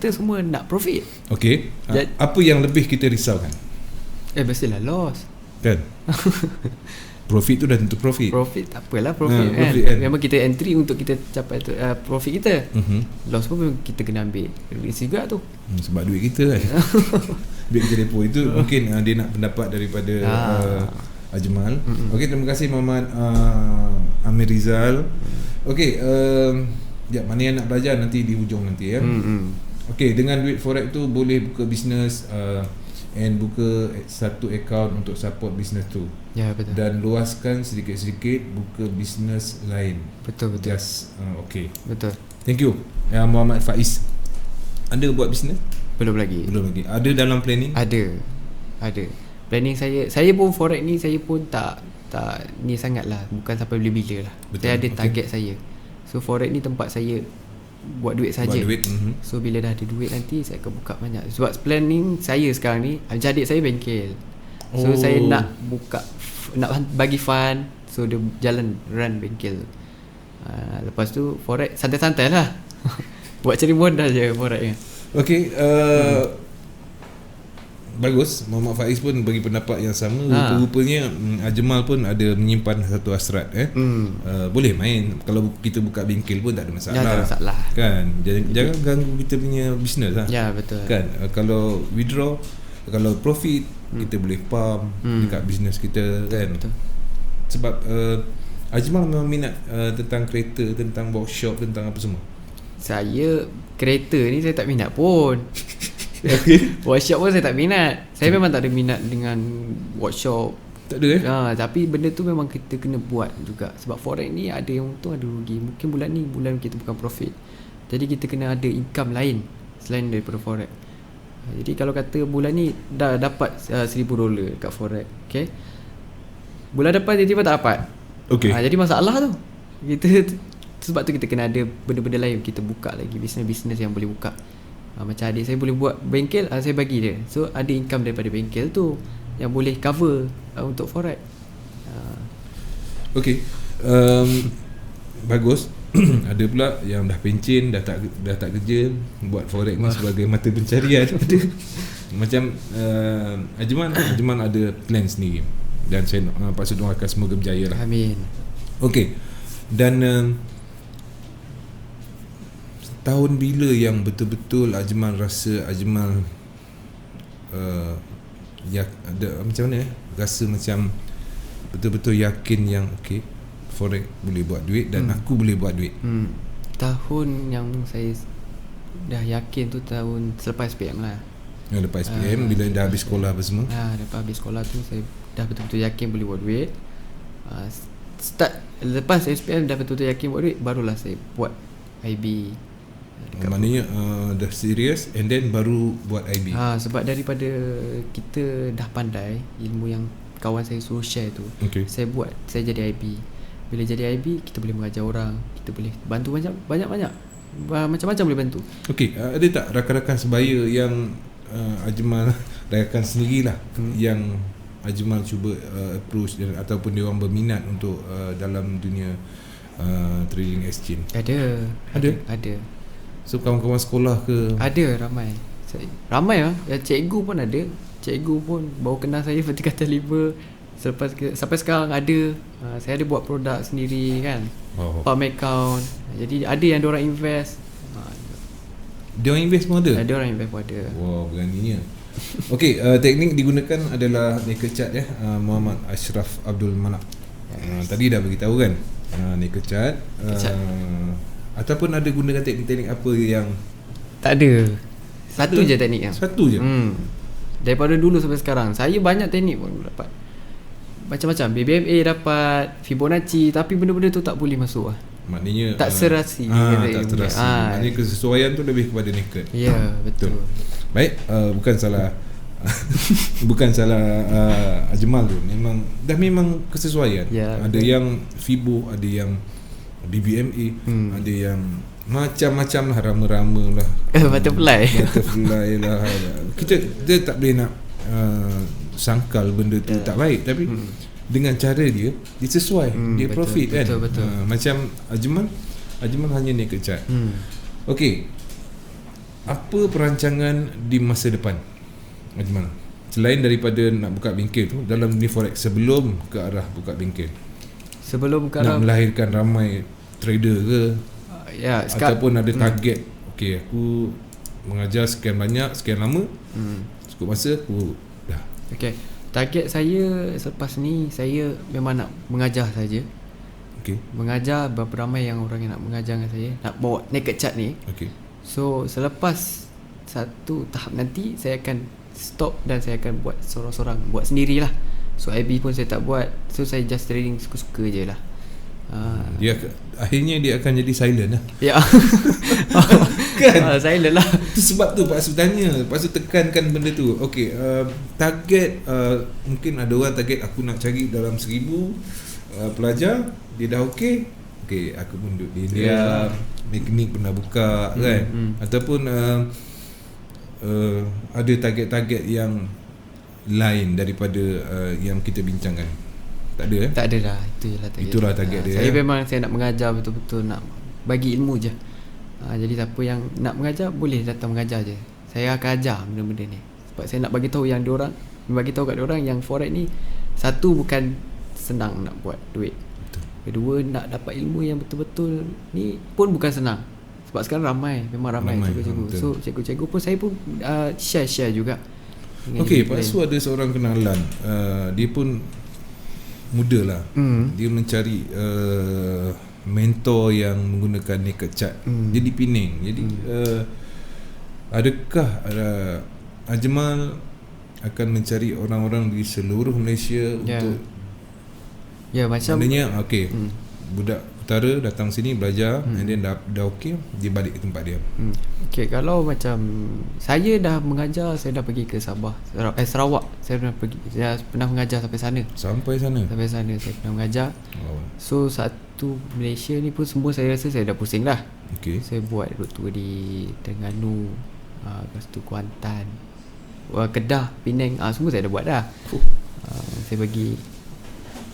semua nak profit. Okey. Apa yang lebih kita risaukan? Mestilah loss. Kan? Profit tu dah tentu profit. Profit tak apalah profit, profit kan? Memang kita entry untuk kita capai profit kita. Loss pun memang kita kena ambil risk juga tu. Sebab duit kita kan. Duit kita depo itu mungkin dia nak pendapat daripada Ajmal. Okey, terima kasih Muhammad Amir Rizal. Okey, mana yang nak belajar nanti di hujung nanti ya. Okey, dengan duit forex tu boleh buka bisnes and buka satu account untuk support bisnes tu. Ya, betul. Dan luaskan sedikit-sedikit buka bisnes lain. Betul. Just okey. Betul. Thank you. Ya, Muhammad Faiz. Anda buat bisnes? Belum lagi. Ada dalam planning? Ada. Planning saya pun forex ni saya pun tak ni sangat lah, bukan sampai bila-bila lah. Betul. Saya ada target saya. So forex ni tempat saya buat duit saja. So bila dah ada duit nanti saya akan buka banyak. Sebab planning saya sekarang ni, adik saya bengkel. So saya nak buka, nak bagi fund, so dia jalan run bengkel. Lepas tu forex santai-santai lah. Buat cari modal je forex ni. Okey, bagus. Muhammad Faiz pun bagi pendapat yang sama. Rupanya Ajmal pun ada menyimpan satu hasrat boleh main. Kalau kita buka bengkel pun tak ada masalah. Tak ada masalah. Kan? Jangan ganggu kita punya bisnes lah. Ya, betul. Kan? Kalau withdraw, kalau profit, kita boleh pump dekat bisnes kita kan. Betul. Sebab Ajmal memang minat tentang kereta, tentang workshop, tentang apa semua. Saya kereta ni saya tak minat pun. Okay. Workshop pun saya tak minat. Saya memang tak ada minat dengan workshop. Tak ada tapi benda tu memang kita kena buat juga. Sebab forex ni ada yang untung, ada rugi. Mungkin bulan kita bukan profit, jadi kita kena ada income lain selain daripada forex. Jadi kalau kata bulan ni dah dapat $1,000 kat forex, okay, bulan depan tiba-tiba tak dapat, jadi masalah tu. Sebab tu kita kena ada benda-benda lain. Kita buka lagi bisnes-bisnes yang boleh buka. Macam adik saya boleh buat bengkel, saya bagi dia. So ada income daripada bengkel tu yang boleh cover untuk forex. Okey. Bagus. Ada pula yang dah pencen, dah tak kerja, buat forex ni sebagai mata pencarian. Macam Ajman ada plan sendiri. Dan saya patut doakan semoga berjaya lah. Amin. Okey. Dan tahun bila yang betul-betul Ajmal rasa Ajmal macam mana rasa macam betul-betul yakin yang okey, forex boleh buat duit dan aku boleh buat duit? Tahun yang saya dah yakin tu tahun selepas SPM lah. Lepas SPM, bila dah habis sekolah apa semua? Lepas habis sekolah tu saya dah betul-betul yakin boleh buat duit. Lepas SPM dah betul-betul yakin buat duit, barulah saya buat IB. Maknanya dah serius and then baru buat IB. Sebab daripada kita dah pandai ilmu yang kawan saya suruh share tu, saya jadi IB. Bila jadi IB, kita boleh mengajar orang, kita boleh bantu banyak-banyak, macam-macam boleh bantu. Okey, ada tak rakan-rakan sebaya yang Ajmal rakan sendirilah yang Ajmal cuba approach ataupun dia orang berminat untuk dalam dunia trading exchange? Ada. So kawan-kawan sekolah ke? Ada, ramai lah. Cikgu pun ada. Cikgu pun baru kenal saya vertikal liver. Sampai sekarang ada. Saya ada buat produk sendiri kan. Pump account. Jadi ada yang diorang invest. Diorang invest pun ada? Diorang invest pun ada. Wow, beraninya. Okey, teknik digunakan adalah naked chart ya. Muhammad Ashraf Abdul Manap. Tadi dah beritahu kan. Naked chart. Ataupun ada gunakan teknik-teknik apa yang? Tak ada. Satu je teknik yang. Satu je? Daripada dulu sampai sekarang saya banyak teknik pun dapat. Macam-macam. BBMA dapat, Fibonacci, tapi benda-benda tu tak boleh masuk lah. Maknanya tak serasi. Tak terasi. Maknanya kesesuaian tu lebih kepada naked. Ya, betul. Baik, bukan salah Bukan salah Ajmal tu, memang kesesuaian. Ada yang FIBO, ada yang BBMA, ada yang macam-macam lah, rama-rama lah. Butterfly lah. Kita tak boleh nak sangkal benda tu tak baik, tapi dengan cara dia sesuai, dia betul, profit kan. Betul. Macam Ajmal hanya naked chart. Okey, apa perancangan di masa depan Ajmal, selain daripada nak buka bengkel tu dalam dunia forex, sebelum ke arah buka bengkel, sebelum ke nak melahirkan ramai trader ke, ataupun ada target, okey aku mengajar sekian banyak, sekian lama, cukup masa aku dah. Okey, target saya selepas ni, saya memang nak mengajar saja. Okey, mengajar, berapa ramai yang orang yang nak mengajar dengan saya, nak bawa naked chart ni. Okey, so selepas satu tahap nanti saya akan stop dan saya akan buat sorang-sorang, buat sendirilah. So IB pun saya tak buat, so saya just trading suka-suka je lah. Dia akhirnya dia akan jadi silent lah. Ya. Kan? Silent lah. Itu sebab tu Pak Asu tanya, Pak Asu tekankan benda tu. Okey, target, mungkin ada orang target aku nak cari dalam 1000 pelajar, dia dah okey, aku pun duduk di India, mekanik pernah buka kan, ataupun ada target-target yang lain daripada yang kita bincangkan. Tak ada Tak ada dah. Itulah target dia. Saya memang saya nak mengajar betul-betul, nak bagi ilmu je. Jadi siapa yang nak mengajar boleh datang mengajar je. Saya akan ajar benda-benda ni. Sebab saya nak bagi tahu yang diorang, bagi tahu kat diorang yang forex ni, satu, bukan senang nak buat duit. Betul. Kedua, nak dapat ilmu yang betul-betul ni pun bukan senang. Sebab sekarang memang ramai cikgu-cikgu. So cikgu-cikgu pun saya pun share juga. Okey, Pak Asu ada seorang kenalan, dia pun muda lah. Dia mencari mentor yang menggunakan naked chart. Dia di Penang. Jadi adakah Ajmal akan mencari orang-orang di seluruh Malaysia untuk macam maknanya budak utara datang sini belajar, and then dah okey, dia balik ke tempat dia. Okey, kalau macam saya dah mengajar, saya dah pergi ke Sabah, Sarawak. Saya pernah mengajar sampai sana saya pernah mengajar. So satu Malaysia ni pun semua saya rasa saya dah pusing dah. Saya buat road tour di Terengganu, lepas tu Kuantan, Kedah, Penang, semua saya dah buat dah. Saya bagi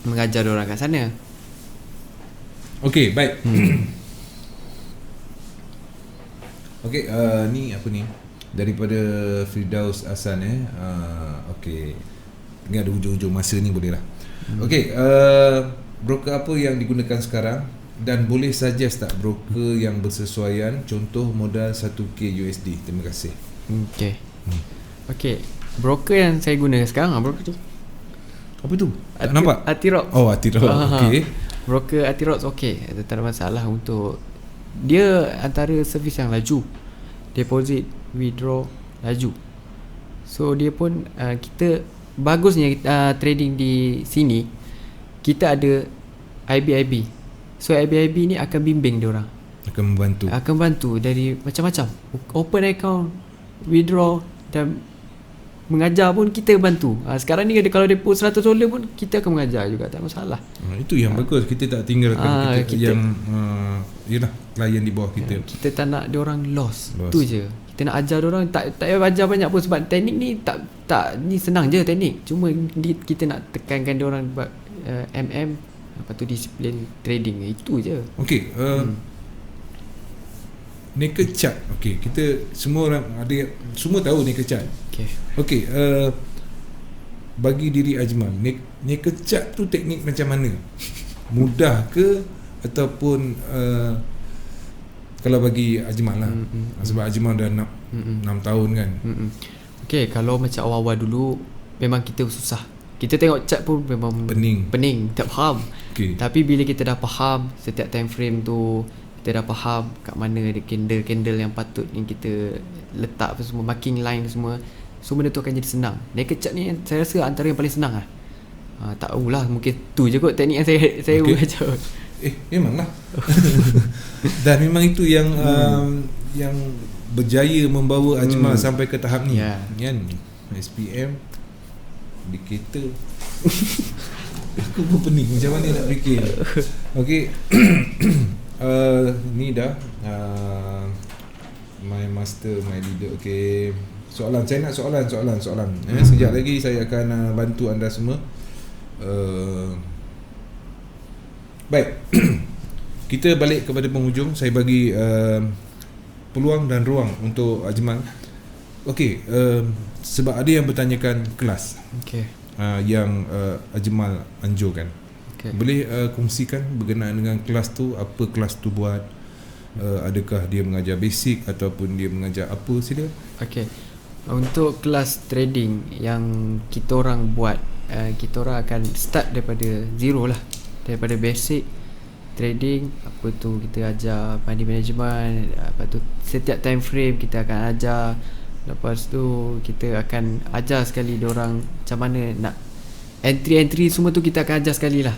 mengajar orang kat sana. Okey, baik. Okey, ni apa ni? Daripada Firdaus Hasan okey. Tinggal ada hujung-hujung masa ni boleh lah. Okey, broker apa yang digunakan sekarang, dan boleh suggest tak broker yang bersesuaian, contoh modal 1k USD. Terima kasih. Okey. Okey, broker yang saya guna sekarang, broker tu apa tu? Tak nampak? Atirox. Oh, Atirox. Okey. Broker Atirox tak ada masalah. Untuk dia antara servis yang laju, deposit, withdraw laju. So dia pun kita bagusnya trading di sini, kita ada IB. So IB ni akan bimbing dia orang, akan membantu dari macam-macam, open account, withdraw, dan mengajar pun kita bantu. Sekarang ni kalau depo $100 pun kita akan mengajar juga, tak masalah. Itu yang bagus, kita tak tinggalkan kita yang yalah, klien di bawah kita. Kita tak nak diorang loss. Tu je. Kita nak ajar diorang, tak payah ajar banyak pun, sebab teknik ni tak ni senang je teknik. Cuma kita nak tekankan diorang buat lepas tu disiplin trading, itu je. Okey, naked chart. Okey, kita semua orang semua tahu naked chart. Okey, bagi diri Ajmal, naked chart tu teknik macam mana? Mudah ke, ataupun kalau bagi Ajmal lah, sebab Ajmal dah 6 tahun kan. Okey, kalau macam awal-awal dulu memang kita susah. Kita tengok chart pun memang pening, tak faham. Tapi bila kita dah faham setiap time frame tu, kita dah faham kat mana ada candle yang patut yang kita letak apa semua, marking line semua, so benda tu akan jadi senang. Naked chart ni saya rasa antara yang paling senang lah. Tak tahulah, mungkin tu je kot teknik yang saya mengajar. Memanglah. Dan memang itu yang berjaya membawa Ajmal sampai ke tahap ni, kan. SPM indicator. Aku pun pening macam mana nak fikir. Okay. Ni dah my master, my leader. Okay, soalan, saya nak soalan. Sekejap lagi saya akan bantu anda semua. Baik. Kita balik kepada penghujung. Saya bagi peluang dan ruang untuk Ajmal. Okey, sebab ada yang bertanyakan kelas. Okey. Yang Ajmal anjurkan. Okay. Boleh kongsikan berkenaan dengan kelas tu, apa kelas tu buat? Adakah dia mengajar basic ataupun dia mengajar apa? Sila. Okey. Untuk kelas trading yang kita orang buat, kita orang akan start daripada zero lah. Daripada basic trading, apa tu kita ajar money management, apa tu setiap time frame kita akan ajar. Lepas tu kita akan ajar sekali diorang macam mana nak entry semua tu kita akan ajar sekali lah.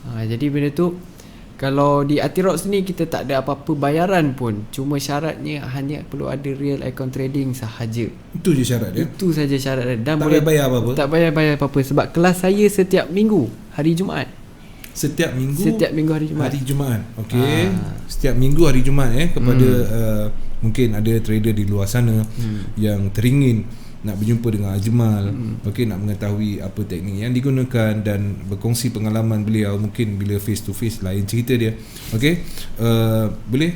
Jadi benda tu kalau di Atirox ni kita tak ada apa-apa bayaran pun, cuma syaratnya hanya perlu ada real account trading sahaja. Itu je syarat dia. Itu saja syarat dia. Dan tak boleh bayar apa-apa. Tak bayar apa-apa sebab kelas saya setiap minggu hari Jumaat. Setiap minggu hari Jumaat. Hari Jumaat. Okey. Setiap minggu hari Jumaat kepada mungkin ada trader di luar sana yang teringin nak berjumpa dengan Ajmal, okey, nak mengetahui apa teknik yang digunakan dan berkongsi pengalaman beliau, mungkin bila face to face lain cerita dia. Okey, boleh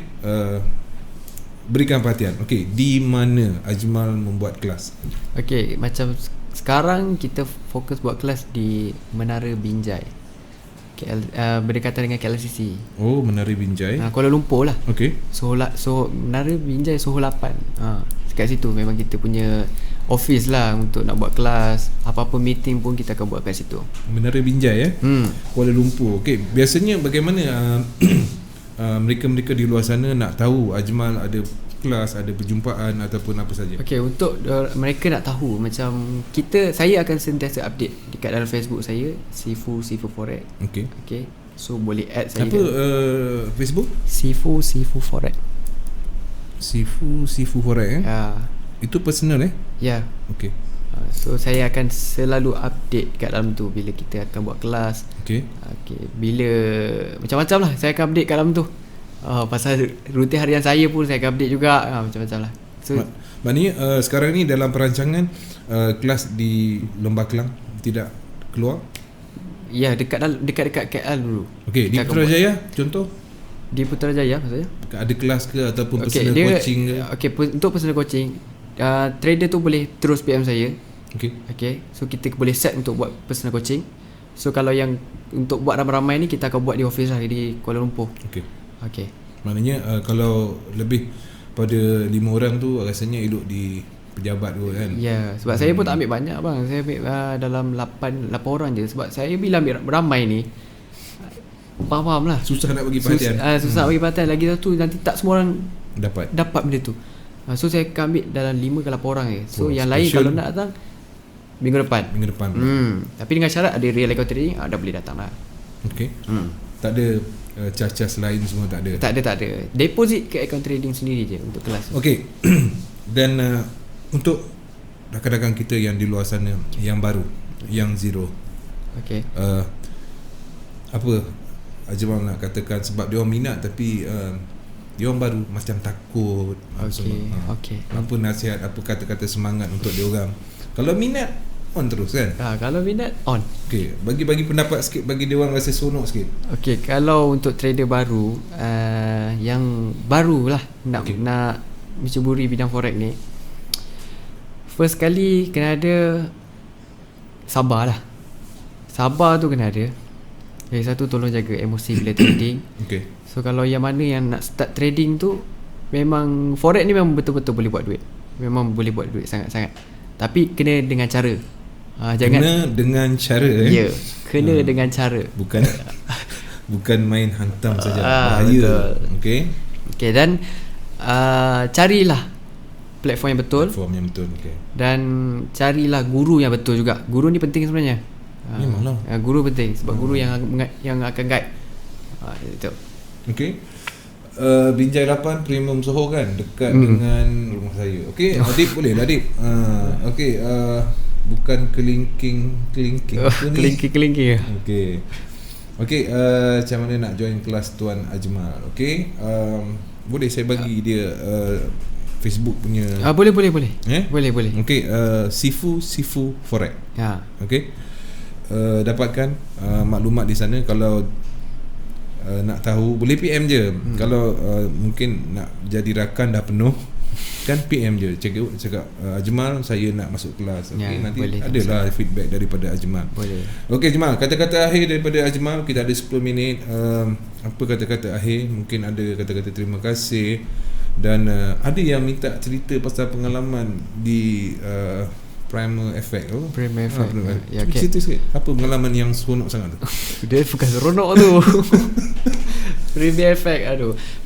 berikan perhatian. Okey, di mana Ajmal membuat kelas? Okey, macam sekarang kita fokus buat kelas di Menara Binjai, berdekatan dengan KLCC. Oh, Menara Binjai, Kuala Lumpur lah. Okey. So Menara Binjai Soho 8. Kat situ memang kita punya office lah untuk nak buat kelas. Apa-apa meeting pun kita akan buat kat situ. Menara Binjai Kuala Lumpur. Okey, biasanya bagaimana mereka-mereka di luar sana nak tahu Ajmal ada kelas, ada perjumpaan ataupun apa saja? Okey, untuk mereka nak tahu macam saya akan sentiasa update dekat dalam Facebook saya, Sifu Forex. Okey. So boleh add saya. Apa Facebook? Sifu Forex. Sifu Forex Itu personal Ya. Okey. So saya akan selalu update kat dalam tu bila kita akan buat kelas. Okey. Bila macam-macam lah saya akan update kat dalam tu. Pasal rutin harian saya pun saya akan update juga. Macam-macam lah. So maknanya sekarang ni dalam perancangan kelas di Lembah Kelang tidak keluar? Ya, dekat KL dulu. Okey, di Putrajaya contoh? Di Putrajaya maksudnya? Ada kelas ke ataupun personal coaching ke? Okey, untuk personal coaching, trader tu boleh terus PM saya. Okey. So kita boleh set untuk buat personal coaching. So kalau yang untuk buat ramai-ramai ni kita akan buat di office lah di Kuala Lumpur. Okey. Maknanya kalau lebih pada 5 orang tu rasanya elok di pejabat tu kan. Ya, sebab saya pun tak ambil banyak bang. Saya ambil dalam 8 orang je sebab saya bila ambil ramai ni faham lah. Susah nak bagi perhatian. Susah bagi perhatian. Lagi satu nanti tak semua orang dapat benda tu. So saya akan ambil dalam 5 ke 8 orang je. So yang special. lain kalau nak datang minggu depan. Tapi dengan syarat ada real account trading, dah boleh datang lah. Okey. Tak ada cas-cas lain semua tak ada. Tak ada. Deposit ke account trading sendiri je untuk kelas. Okey. Dan untuk rakan-rakan kita yang di luar sana yang baru, yang zero. Okey. Apa Ajmal nak katakan sebab dia orang minat tapi dia orang baru macam takut. Okey. Apa nasihat, apa kata-kata semangat untuk dia orang? Kalau minat on terus kan? Kalau minat on. Okey, bagi pendapat sikit bagi dia orang rasa seronok sikit. Okey, kalau untuk trader baru yang barulah nak menceburi bidang forex ni, first kali kena ada sabar lah. Sabar tu kena ada. Satu, tolong jaga emosi bila trading. Okey. So kalau yang mana yang nak start trading tu, memang forex ni memang betul-betul boleh buat duit. Memang boleh buat duit sangat-sangat. Tapi kena dengan cara. Jangan kena dengan cara Ya, kena dengan cara. Bukan main hantam saja. Bahaya. Okey. Dan carilah platform yang betul. Okey. Dan carilah guru yang betul juga. Guru ni penting sebenarnya. Memanglah. Guru penting sebab guru yang akan guide. Itu. Okey. Binjai 8 Premium Soho kan, dekat dengan rumah saya. Okey, Adib boleh lah Adib. Okey, bukan kelingking Kelingking. Okey, macam mana nak join kelas Tuan Ajmal? Okey, boleh saya bagi dia Facebook punya. Boleh. Boleh. Okey, Sifu Forex. Ya. Okey. Dapatkan maklumat di sana. Kalau nak tahu boleh PM je. Kalau mungkin nak jadi rakan dah penuh kan, PM je, cakap Ajmal saya nak masuk kelas. Okey, nanti adalah feedback daripada Ajmal. Boleh. Okey Ajmal, kata-kata akhir daripada Ajmal. Kita ada 10 minit. Apa kata-kata akhir? Mungkin ada kata-kata terima kasih. Dan ada yang minta cerita pasal pengalaman di Primer Effect. Primer Effect. Ya, okay. Cerita sikit. Apa pengalaman yang seronok sangat tu? Dia bukan seronok tu. Primer Effect,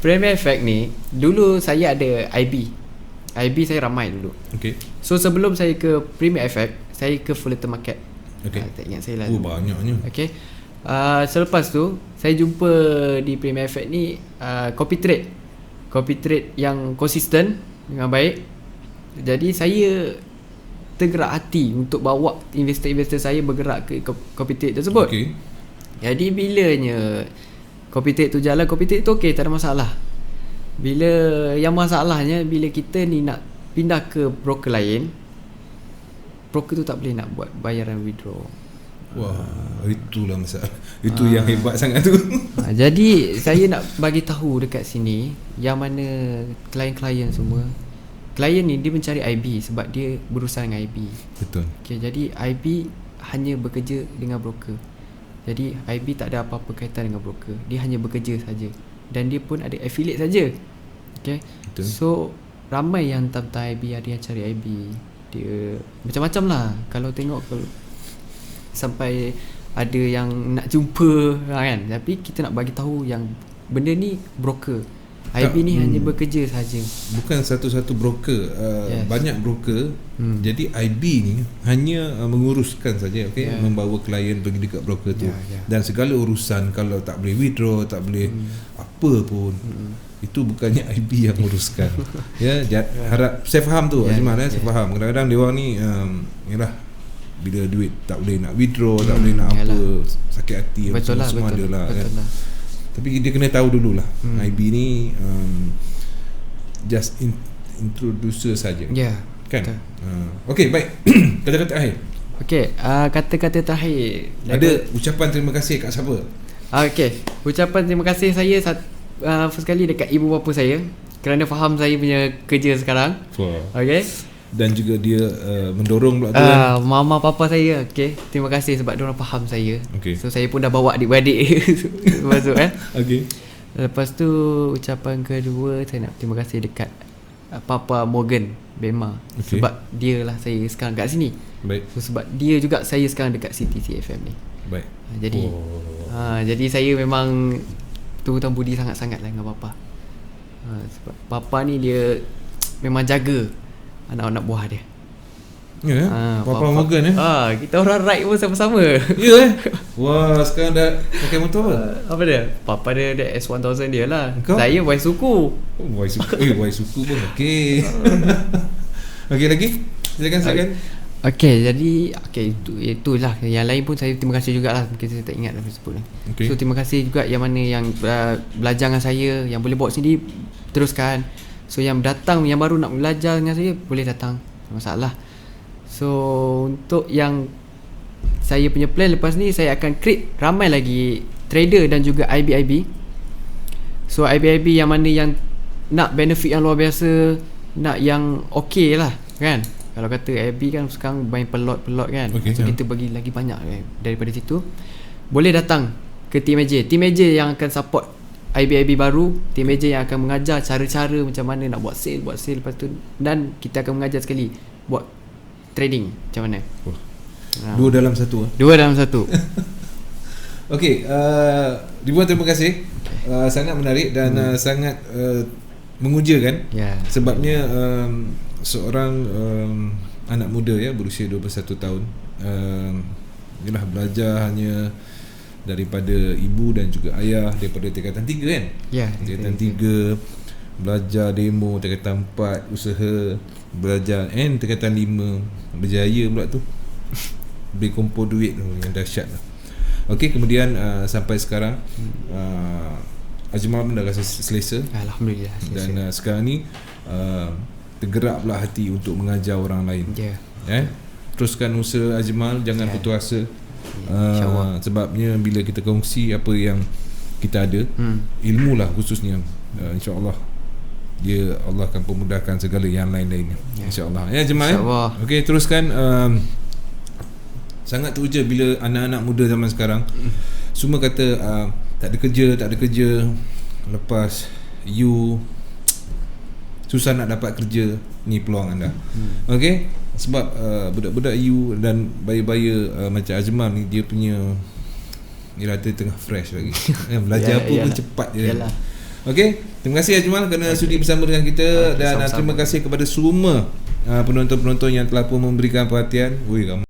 Primer Effect ni dulu saya ada IB saya ramai dulu. Okay. So sebelum saya ke Primer Effect, saya ke Fullerton Market. Okay. Tak ingat saya lah. Banyaknya. Okay. Selepas tu saya jumpa di Primer Effect ni copy trade yang konsisten dengan baik. Jadi saya tergerak hati untuk bawa investor-investor saya bergerak ke copy trade tersebut. Okay. Jadi bilanya copy trade tu jalan, copy trade tu okey, tak ada masalah. Bila yang masalahnya bila kita ni nak pindah ke broker lain, broker tu tak boleh nak buat bayaran withdraw. Wah, itulah masalah. Itu yang hebat sangat tu. Jadi saya nak bagi tahu dekat sini yang mana klien-klien semua, klien ni dia mencari IB sebab dia berurusan dengan IB. Betul. Okay, jadi IB hanya bekerja dengan broker. Jadi IB tak ada apa-apa kaitan dengan broker. Dia hanya bekerja saja. Dan dia pun ada affiliate saja. Okay. Betul. So ramai yang hantar IB, ada yang cari IB. Dia macam-macam lah. Kalau tengok sampai ada yang nak jumpa kan. Tapi kita nak bagi tahu yang benda ni broker. IB ni hanya bekerja saja. Bukan satu-satu broker, Yes. banyak broker. Jadi IB ni hanya menguruskan saja, okey, membawa klien pergi dekat broker tu. Dan segala urusan, kalau tak boleh withdraw, tak boleh apa pun, itu bukannya IB yang uruskan. Harap saya faham tu, Ajmal, saya faham. Kadang-kadang dia orang ni yalah, bila duit tak boleh nak withdraw, tak boleh nak apa, sakit hati, betul lah, semua betul, ada lah kan. lah. Tapi dia kena tahu dululah IB ni just introducer saja. Ya, kan. Okey, baik. Kata-kata akhir. Okey, kata-kata terakhir. Ada ucapan terima kasih kat siapa? Okey, ucapan terima kasih saya first kali dekat ibu bapa saya kerana faham saya punya kerja sekarang. Okey. Dan juga dia mendorong pula tu kan. Mama papa saya, okey, terima kasih sebab diorang faham saya. So saya pun dah bawa adik-beradik masuk Okey. Lepas tu ucapan kedua, saya nak terima kasih dekat Papa Morgan Bema, sebab dia lah saya sekarang kat sini. Baik. So sebab dia juga saya sekarang dekat CTC FM ni. Baik. Jadi jadi saya memang hutang budi sangat-sangat lah dengan Papa. Sebab Papa ni dia memang jaga anak-anak buah dia. Ya, Papa Morgan kita orang ride pun sama-sama. Ya. Wah, sekarang dah pakai motor apa dia? Papa dia S1000 dia lah. Kau? Saya Y Suku. Y Suku pun okey. Okey, lagi? Silakan. Okey, jadi itulah. Yang lain pun saya terima kasih jugalah. Mungkin saya tak ingat dah sebut lah. So terima kasih juga yang mana yang belajar dengan saya, yang boleh bawa sini teruskan. So yang datang, yang baru nak belajar dengan saya, boleh datang, tak masalah. So untuk yang saya punya plan lepas ni, saya akan create ramai lagi trader dan juga IB. So IB yang mana yang nak benefit yang luar biasa, nak yang okey lah kan. Kalau kata IB kan sekarang main pelot kan. So kita bagi lagi banyak daripada situ. Boleh datang ke Team AJ yang akan support IB baru, Team AJ yang akan mengajar cara-cara macam mana nak buat sale lepas tu, dan kita akan mengajar sekali buat trading macam mana. Dua dalam satu. Okey, ribuan terima kasih. Sangat menarik dan sangat mengujakan. Sebabnya seorang anak muda berusia 21 tahun, ialah belajar hanya daripada ibu dan juga ayah, daripada tingkatan 3 kan? Ya, Tingkatan 3 belajar demo, tingkatan 4 usaha, belajar tingkatan 5 berjaya pula tu. Beli kumpul duit tu yang dahsyat lah. Okey, kemudian sampai sekarang Ajmal pun dah rasa selesa. Alhamdulillah. Dan sekarang ni tergerak pula hati untuk mengajar orang lain. Teruskan usaha Ajmal, jangan putus asa. Sebabnya bila kita kongsi apa yang kita ada, ilmu lah khususnya, insya-Allah Allah akan pemudahkan segala yang lain-lainnya, insya-Allah. Ya Ajmal. Okey, teruskan. Sangat teruja bila anak-anak muda zaman sekarang semua kata tak ada kerja, lepas you susah nak dapat kerja, ni peluang anda. Okey, sebab budak-budak you dan baya-baya macam Ajmal ni, dia punya ni rata tengah fresh lagi. Belajar apa pun cepat je. Okey, terima kasih Ajmal kerana sudi bersama dengan kita, dan terima kasih kepada semua penonton-penonton yang telah pun memberikan perhatian.